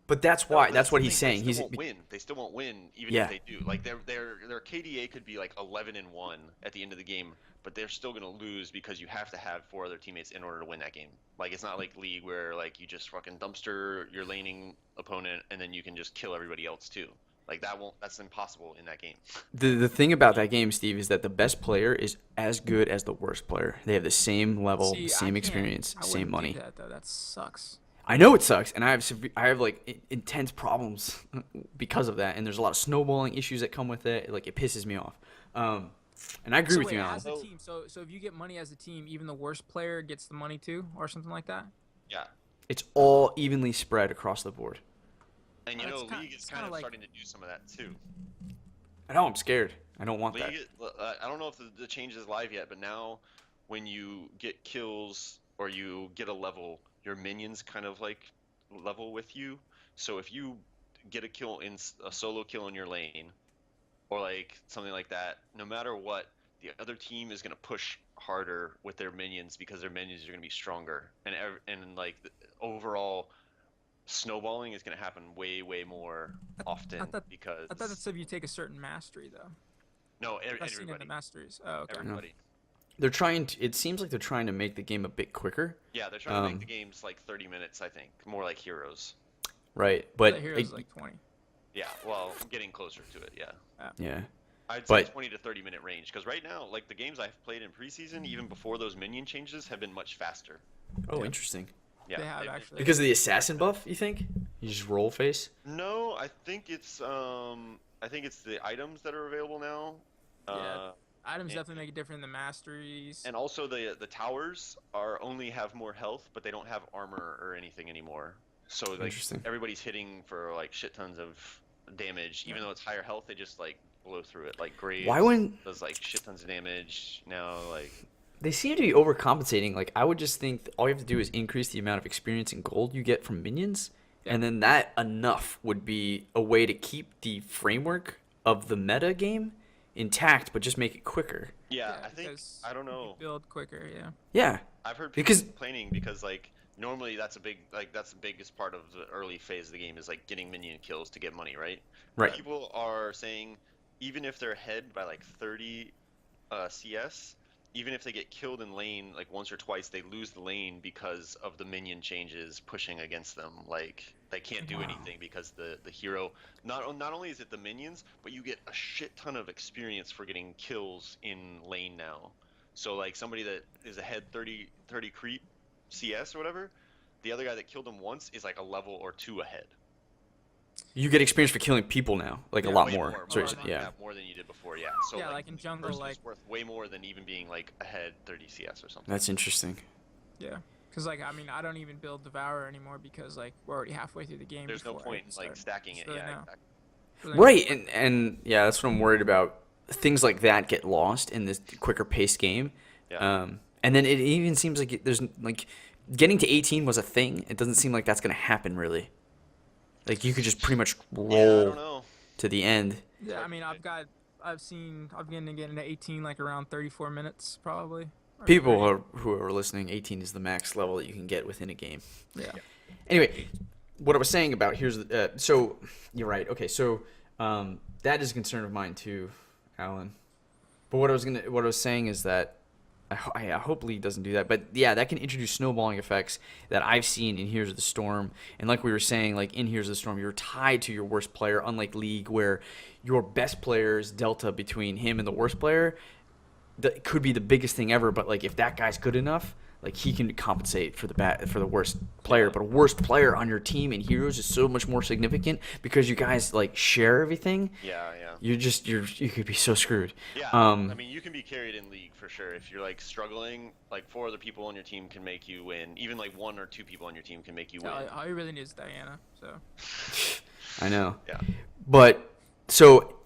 But that's No, why but that's what the he's thing, saying. They still won't win. They still won't win even Yeah. if they do. Like their KDA could be like 11-1 at the end of the game, but they're still gonna lose because you have to have 4 other teammates in order to win that game. Like it's not like League where like you just fucking dumpster your laning opponent and then you can just kill everybody else too. Like that's impossible in that game. The thing about that game, Steve, is that the best player is as good as the worst player. They have the same level, See, I same can't- experience, I same wouldn't money. do that, though. That sucks. I know it sucks, and I have like intense problems because of that, and there's a lot of snowballing issues that come with it. Like it pisses me off. And I agree So with wait, you, Alan. as a team, so if you get money as a team, even the worst player gets the money too, or something like that. Yeah. It's all evenly spread across the board. And you Oh, know it's kinda- League is it's kind kinda of like- starting to do some of that too. I know I'm scared. I don't want that. League, I don't know if the change is live yet, but now when you get kills or you get a level, your minions kind of like level with you. So if you get a solo kill in your lane, or like something like that, no matter what, the other team is gonna push harder with their minions because their minions are gonna be stronger, and like the overall snowballing is gonna happen way more often because I thought that's if you take a certain mastery, though. no, I've seen it in the everybody, masteries. Oh, okay. everybody. They're trying to. It seems like they're trying to make the game a bit quicker, Yeah, they're trying to make the games like 30 minutes, I think, more like Heroes. right? The But heroes is like 20. Yeah, well, I'm getting closer to it. Yeah, yeah, I'd say But- 20 to 30 minute range because right now, like the games I've played in preseason, even before those minion changes, have been much faster. oh, interesting. Yeah, They have they've been- actually. Because of the assassin buff, you think? You just roll face. No, I think it's the items that are available now. Yeah. Items and- definitely make it different than the masteries. And also the towers only have more health, but they don't have armor or anything anymore. So like Interesting. everybody's hitting for like shit tons of damage, even though it's higher health. They just like blow through it. Like Graves Why wouldn't does like shit tons of damage now. Like they seem to be overcompensating? Like I would just think that all you have to do is increase the amount of experience and gold you get from minions, and then that enough would be a way to keep the framework of the meta game intact, but just make it quicker. yeah, I think because I don't you know. build quicker, yeah. Yeah, I've heard people because- complaining because like normally that's the biggest part of the early phase of the game is like getting minion kills to get money, right? right. People are saying even if they're ahead by like 30 CS, even if they get killed in lane like once or twice, they lose the lane because of the minion changes pushing against them. Like they can't do Wow. anything because the hero not only is it the minions, but you get a shit ton of experience for getting kills in lane now. So like somebody that is ahead 30 creep CS or whatever, the other guy that killed him once is like a level or two ahead. You get experience for killing people now, like a Yeah, lot Way more. more, Sorry, more than, yeah. more than you did before. Yeah. So Yeah, like in the jungle, person like is worth way more than even being like ahead 30 CS or something. That's interesting. yeah, because like I mean I don't even build Devourer anymore because like we're already halfway through the game. There's no before I point even in like start. stacking it. So, Yeah, no. exactly. Really Right, not. and yeah, that's what I'm worried about. Things like that get lost in this quicker paced game. Yeah. And then it even seems like there's like getting to 18 was a thing. It doesn't seem like that's gonna happen really. Like you could just pretty much Yeah, I roll don't know. to the end. Yeah, hard I to mean say. I'm getting to get into 18 like around 34 minutes probably. Or People 30. who are listening, 18 is the max level that you can get within a game. Yeah. Anyway, what I was saying about so you're right. Okay, so that is a concern of mine too, Alan. But what I was saying is that I hope League doesn't do that. But yeah, that can introduce snowballing effects that I've seen in Heroes of the Storm. And like we were saying, like in Heroes of the Storm, you're tied to your worst player, unlike League, where your best player's delta between him and the worst player that could be the biggest thing ever. But like if that guy's good enough, like he can compensate for the worst player. But a worst player on your team in Heroes is so much more significant because you guys like share everything. Yeah, yeah. You could be so screwed. Yeah, I mean, you can be carried in League for sure. If you're like struggling, like 4 other people on your team can make you win. Even like 1 or 2 people on your team can make you win. All you really need is Diana. So. I know. Yeah. But so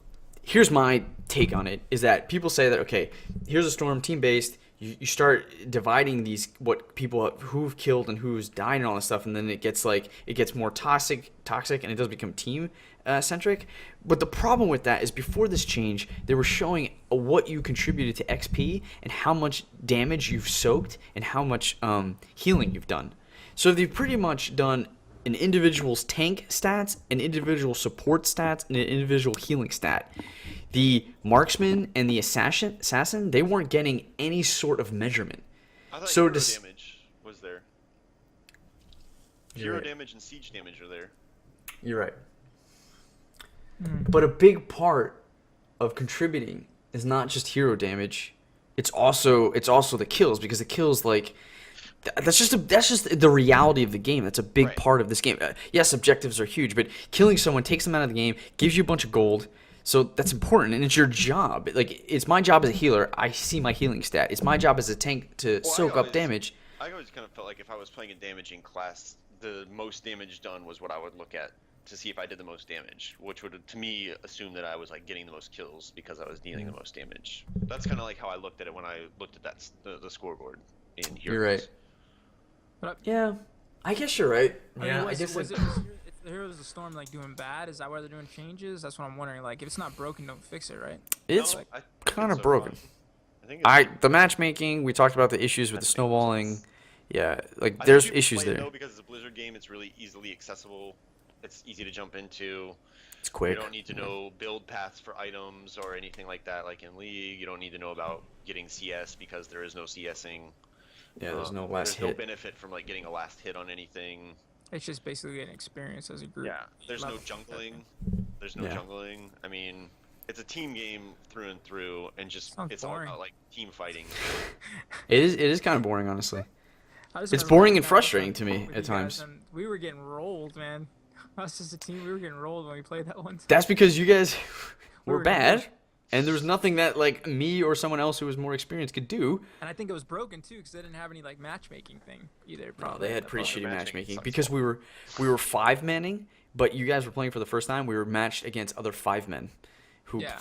here's my take on it is that people say that okay, here's a Storm team based. You start dividing these what people who've killed and who's died and all this stuff, and then it gets more toxic, and it does become team centric. But the problem with that is before this change, they were showing what you contributed to XP and how much damage you've soaked and how much healing you've done. So they've pretty much done an individual's tank stats, an individual support stats, and an individual healing stat. The marksman and the assassin, they weren't getting any sort of measurement. I thought So hero does- damage was there. You're Hero right. damage and siege damage are there. You're right. But a big part of contributing is not just hero damage. It's also the kills because the kills like that's just the reality of the game. That's a big Right. part of this game. Yes, objectives are huge, but killing someone takes them out of the game, gives you a bunch of gold. So that's important, and it's your job. Like it's my job as a healer. I see my healing stat. It's my job as a tank to Well, soak up damage. I always kind of felt like if I was playing a damaging class, the most damage done was what I would look at to see if I did the most damage, which would to me assume that I was like getting the most kills because I was dealing the most damage. That's kind of like how I looked at it when I looked at the scoreboard in Heroes. You're right. Yeah, I guess you're right. Yeah, I guess was the Heroes of the Storm like doing bad? Is that why they're doing changes? That's what I'm wondering. Like, if it's not broken, don't fix it, right? it's No, I think kind it's of broken. fine. I think it's The matchmaking. We talked about the issues with the snowballing. Yeah, like I think there's people issues play it, there. though, because it's a Blizzard game, it's really easily accessible. It's easy to jump into. It's You quick. don't need to know build paths for items or anything like that, like in League. You don't need to know about getting CS because there is no CSing. Yeah, there's no last There's no hit. benefit from like getting a last hit on anything. It's just basically an experience as a group. Yeah, there's no Love that. jungling. There's no Yeah. jungling. I mean, it's a team game through and through, and just Sounds it's all boring. about like team fighting. It is kind of boring, honestly. I just It's remember boring playing and that frustrating one to me with at you guys, times. and we were getting rolled, man. Us as a team, we were getting rolled when we played that one. That's because you guys were were bad, good. and there was nothing that like me or someone else who was more experienced could do. And I think it was broken too, because they didn't have any like matchmaking thing either. No, Probably. they had pretty Probably shitty matchmaking matchmaking sucks because we were 5-manning, but you guys were playing for the first time. We were matched against other 5 men who Yeah.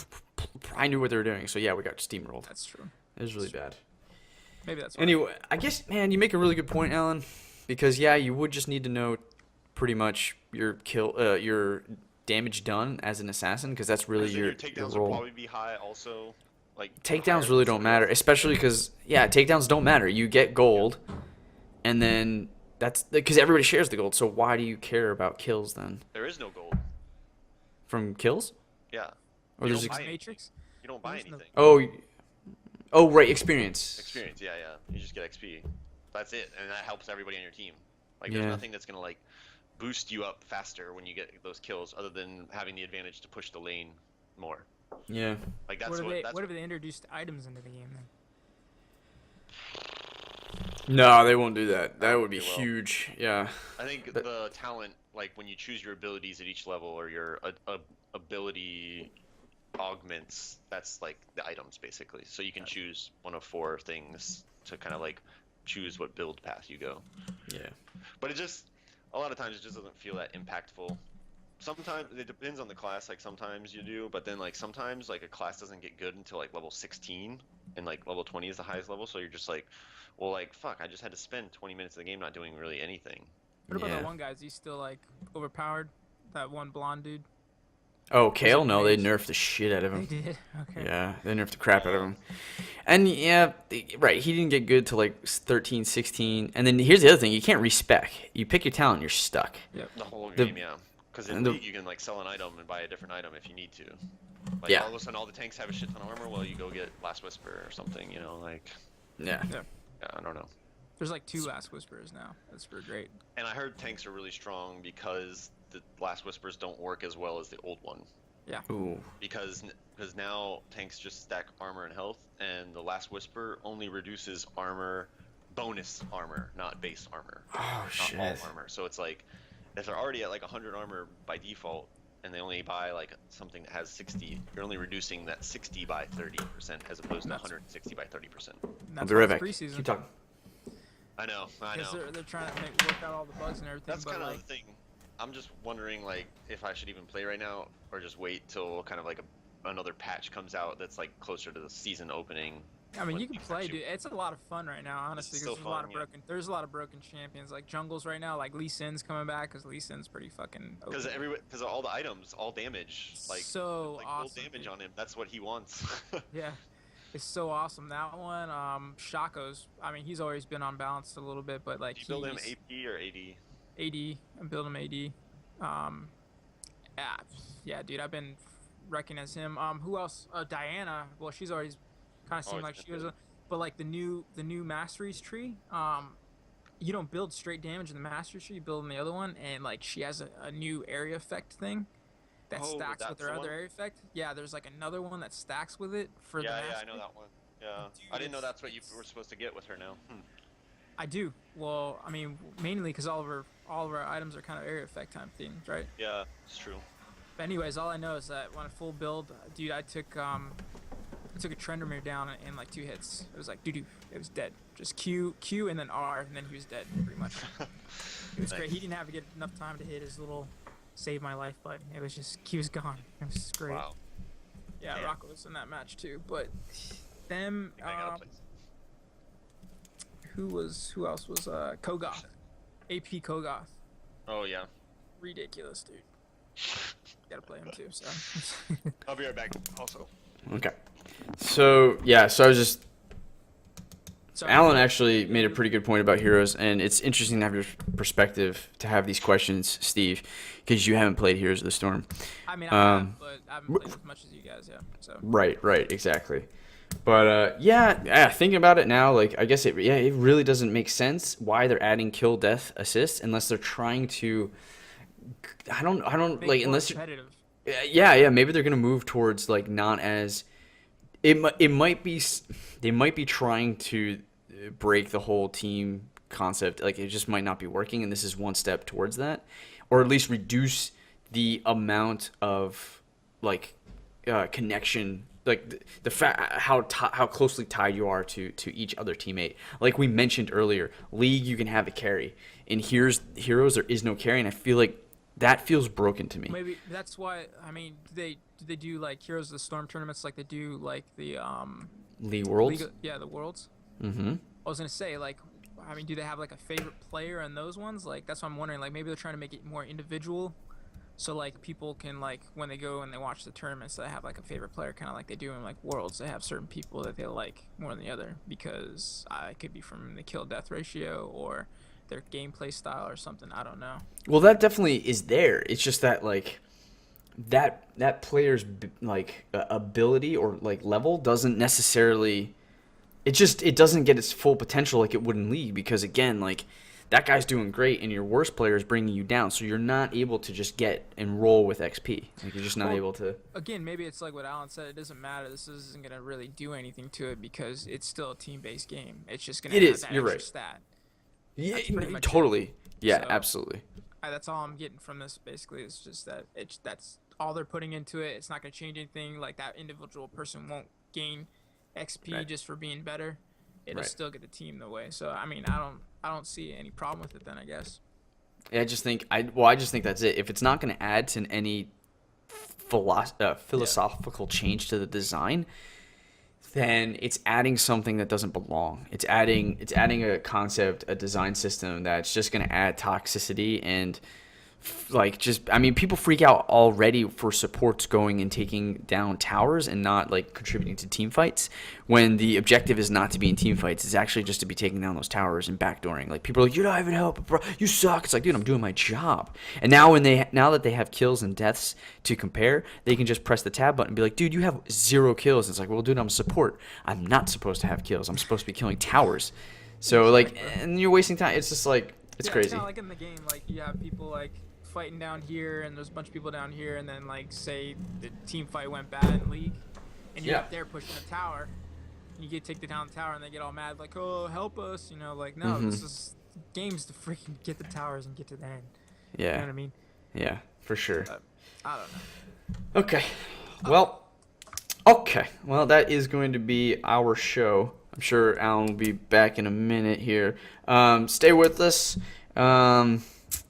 I knew what they were doing. So yeah, we got steamrolled. That's true. It was really bad. Maybe that's why. Anyway, I guess, man, you make a really good point, Alan, because yeah, you would just need to know pretty much your damage done as an assassin, because that's really As in your takedowns will role. probably be high also. Like Takedowns higher really than don't somebody matter, else's. especially because yeah, takedowns don't matter. You get gold, and then that's because everybody shares the gold. So why do you care about kills then? There is no gold. From kills? Yeah. Or You there's don't buy Matrix. You don't buy There's no- anything. oh right, experience. Experience, yeah. You just get XP. That's it, and that helps everybody on your team. Like, Yeah. there's nothing that's gonna like boost you up faster when you get those kills, other than having the advantage to push the lane more. Yeah. Like that's What if what. they That's what if they introduced items into the game then? No, they won't do that. That would be They will. huge. Yeah. I think the talent, like when you choose your abilities at each level or your ability augments, that's like the items basically. So you can choose one of 4 things to kind of like choose what build path you go. Yeah. But it just, a lot of times it just doesn't feel that impactful. Sometimes it depends on the class, like sometimes you do, but then like sometimes like a class doesn't get good until like level 16 and like level 20 is the highest level, so you're just like, well, like fuck, I just had to spend 20 minutes of the game not doing really anything. What about Yeah. that one guy? Is he still like overpowered? That one blonde dude? Oh, Kale? it No, they mage? nerfed the shit out of They him. did. Okay. Yeah, they nerfed the crap out of him. And yeah, right, he didn't get good till like 13, 16. And then here's the other thing, you can't respec. You pick your talent, you're stuck. Yep. The whole The- game, yeah. Because in and the- League you can like sell an item and buy a different item if you need to. Like Yeah. all of a sudden all the tanks have a shit ton of armor, well you go get Last Whisper or something, you know, like, Yeah. Yeah. yeah, I don't know. There's like 2 Last Whisperers now. That's pretty great. And I heard tanks are really strong because the Last Whispers don't work as well as the old one. Ooh. Because now tanks just stack armor and health, and the Last Whisper only reduces armor, bonus armor, not base armor, Oh, not shit. all armor. So it's like, if they're already at like 100 armor by default, and they only buy like something that has 60, you're only reducing that 60 by 30% as opposed to Nuts. 160 by 30%. And I'll that's be why right it's back. preseason. Keep talking. I know. Because they're trying to work out all the bugs and everything. That's but kind of like, the thing. I'm just wondering, like, if I should even play right now, or just wait till kind of like another patch comes out that's like closer to the season opening. I mean, when you can things play, actually- dude. It's a lot of fun right now, honestly. still Because there's a lot fun, of yeah. broken. There's a lot of broken champions, like jungles right now. Like Lee Sin's coming back because Lee Sin's pretty fucking. Because OP. because all the items, all damage, like So like awesome, full damage dude. on him. That's what he wants. Yeah, it's so awesome. That one, Shaco's. I mean, he's always been unbalanced a little bit, but like Do you build him he's AP or AD? AD. I'm building him AD. Yeah, yeah, dude. I've been wrecking as him. Who else? Diana. Well, she's always kind of seemed Always like been she was good. but like the new masteries tree. You don't build straight damage in the mastery tree. You build in the other one, and like she has a new area effect thing that Oh, stacks with that's her the other one? area effect. Yeah, there's like another one that stacks with it for the Yeah, mastery. yeah, I know that one. Yeah, Dude, I didn't know it's- that's what you were supposed to get with her now. I do. Well, I mean, mainly because all of our items are kind of area effect type things, right? Yeah, it's true. But anyways, all I know is that when I full build, dude, I took a Trendermere down in like 2 hits. It was like doo-doo. It was dead. Just Q, and then R, and then he was dead, pretty much. It was great. He didn't have to get enough time to hit his little save my life button. It was just Q was gone. It was great. Wow. Yeah, Damn. Rocco was in that match too. But them, I gotta play. who else was Kogoth, AP Kogoth. Oh yeah. Ridiculous, dude. Gotta play him too. So. I'll be right back. Also. Okay. So, yeah, so I was just... Sorry. Alan actually made a pretty good point about heroes, and it's interesting to have your perspective to have these questions, Steve, because you haven't played Heroes of the Storm. I mean, I have, Um, but I haven't played as much as you guys, yeah. So. Right, exactly. But yeah, thinking about it now, like I guess it really doesn't make sense why they're adding kill death assist unless they're trying to. I don't Make like more unless you're, competitive. yeah, maybe they're gonna move towards like not as. It might be they might be trying to break the whole team concept. Like it just might not be working, and this is one step towards that, or at least reduce the amount of like connection, like the fact how closely tied you are to each other teammate. Like we mentioned earlier, League you can have a carry. In Heroes there is no carry, and I feel like that feels broken to me. Maybe that's why. I mean, do they do like Heroes of the Storm tournaments like they do like the League Worlds. the Worlds? Mm-hmm. I was gonna say like, I mean, do they have like a favorite player in those ones? Like that's what I'm wondering. Like maybe they're trying to make it more individual, so like people can like when they go and they watch the tournaments, they have like a favorite player, kind of like they do in like Worlds. They have certain people that they like more than the other because it could be from the kill death ratio or their gameplay style or something. I don't know. Well, that definitely is there. It's just that like that player's like ability or like level doesn't necessarily. It doesn't get its full potential like it would in League because again like that guy's doing great, and your worst player is bringing you down. So you're not able to just get and roll with XP. Like, you're just not able to. Again, maybe it's like what Alan said. It doesn't matter. This isn't gonna really do anything to it because it's still a team-based game. It's just gonna have that You're extra right. stat. Yeah, That's pretty much totally. Yeah, So- absolutely. That's all I'm getting from this. Basically, it's just that that's all they're putting into it. It's not gonna change anything. Like, that individual person won't gain XP Right. just for being better. It'll Right. still get the team the way. So I mean, I don't see any problem with it then, I guess. Yeah, I just think that's it. If it's not going to add to any philosophical change to the design, then it's adding something that doesn't belong. It's adding a concept, a design system that's just going to add toxicity and people freak out already for supports going and taking down towers and not like contributing to team fights, when the objective is not to be in team fights. It's actually just to be taking down those towers and backdooring. Like, people are like, "You're not even helping, bro. You suck." It's like, dude, I'm doing my job. And now now that they have kills and deaths to compare, they can just press the tab button and be like, "Dude, you have 0 kills." It's like, well, dude, I'm a support. I'm not supposed to have kills. I'm supposed to be killing towers. So like, and you're wasting time. It's just like, it's crazy. It's kind of like in the game, like, you have people like fighting down here, and there's a bunch of people down here, and then, like, say the team fight went bad in League, and you're up there pushing the tower, and you take down the tower, and they get all mad, like, "Oh, help us," you know, like, no, this is games to freaking get the towers and get to the end. Yeah. You know what I mean? Yeah, for sure. But I don't know. Okay. Well, that is going to be our show. I'm sure Alan will be back in a minute here. Stay with us.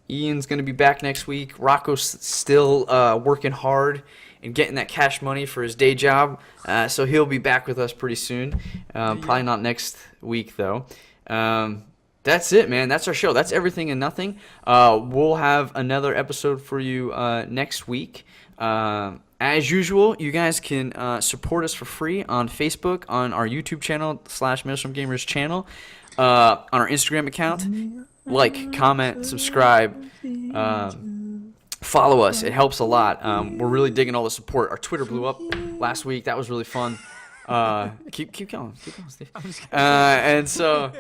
Ian's going to be back next week. Rocco's still working hard and getting that cash money for his day job. So he'll be back with us pretty soon. Probably not next week, though. That's it, man. That's our show. That's everything and nothing. We'll have another episode for you next week. As usual, you guys can support us for free on Facebook, on our YouTube channel /Maelstrom Gamers channel, on our Instagram account. Like, comment, subscribe, follow us. It helps a lot. We're really digging all the support. Our Twitter blew up last week. That was really fun. Keep going, Steve. And so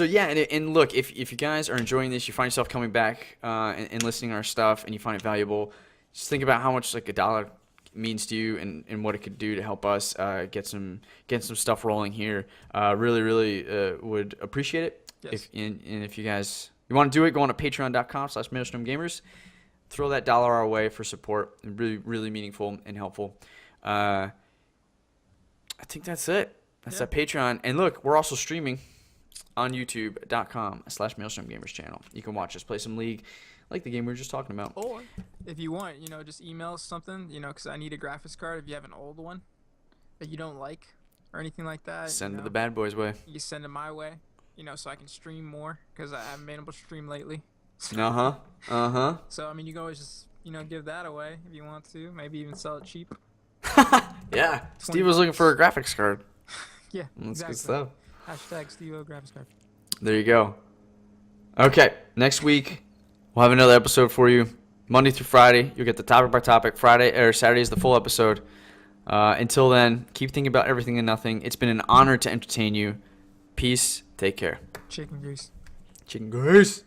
yeah. And look, if you guys are enjoying this, you find yourself coming back and listening to our stuff, and you find it valuable, just think about how much like $1 means to you and what it could do to help us get some stuff rolling here. Really would appreciate it. Yes. If you guys want to do it, go on to patreon.com/MaelstromGamers. Throw that $1 our way for support. Really meaningful and helpful. I think that's it. That's that Patreon. And look, we're also streaming on youtube.com/MaelstromGamers channel. You can watch us play some League, like the game we were just talking about. Or if you want, just email us something, because I need a graphics card. If you have an old one that you don't like or anything like that, Send it the bad boys way. You send it my way, so I can stream more, because I haven't been able to stream lately. So I mean, you can always just give that away if you want to. Maybe even sell it cheap. Yeah. Steve was looking for a graphics card. Yeah, That's exactly. good stuff. #Steve-O graphics card. There you go. Okay, next week we'll have another episode for you. Monday through Friday, you'll get the topic by topic. Saturday is the full episode. Until then, keep thinking about everything and nothing. It's been an honor to entertain you. Peace. Take care. Chicken grease. Chicken grease.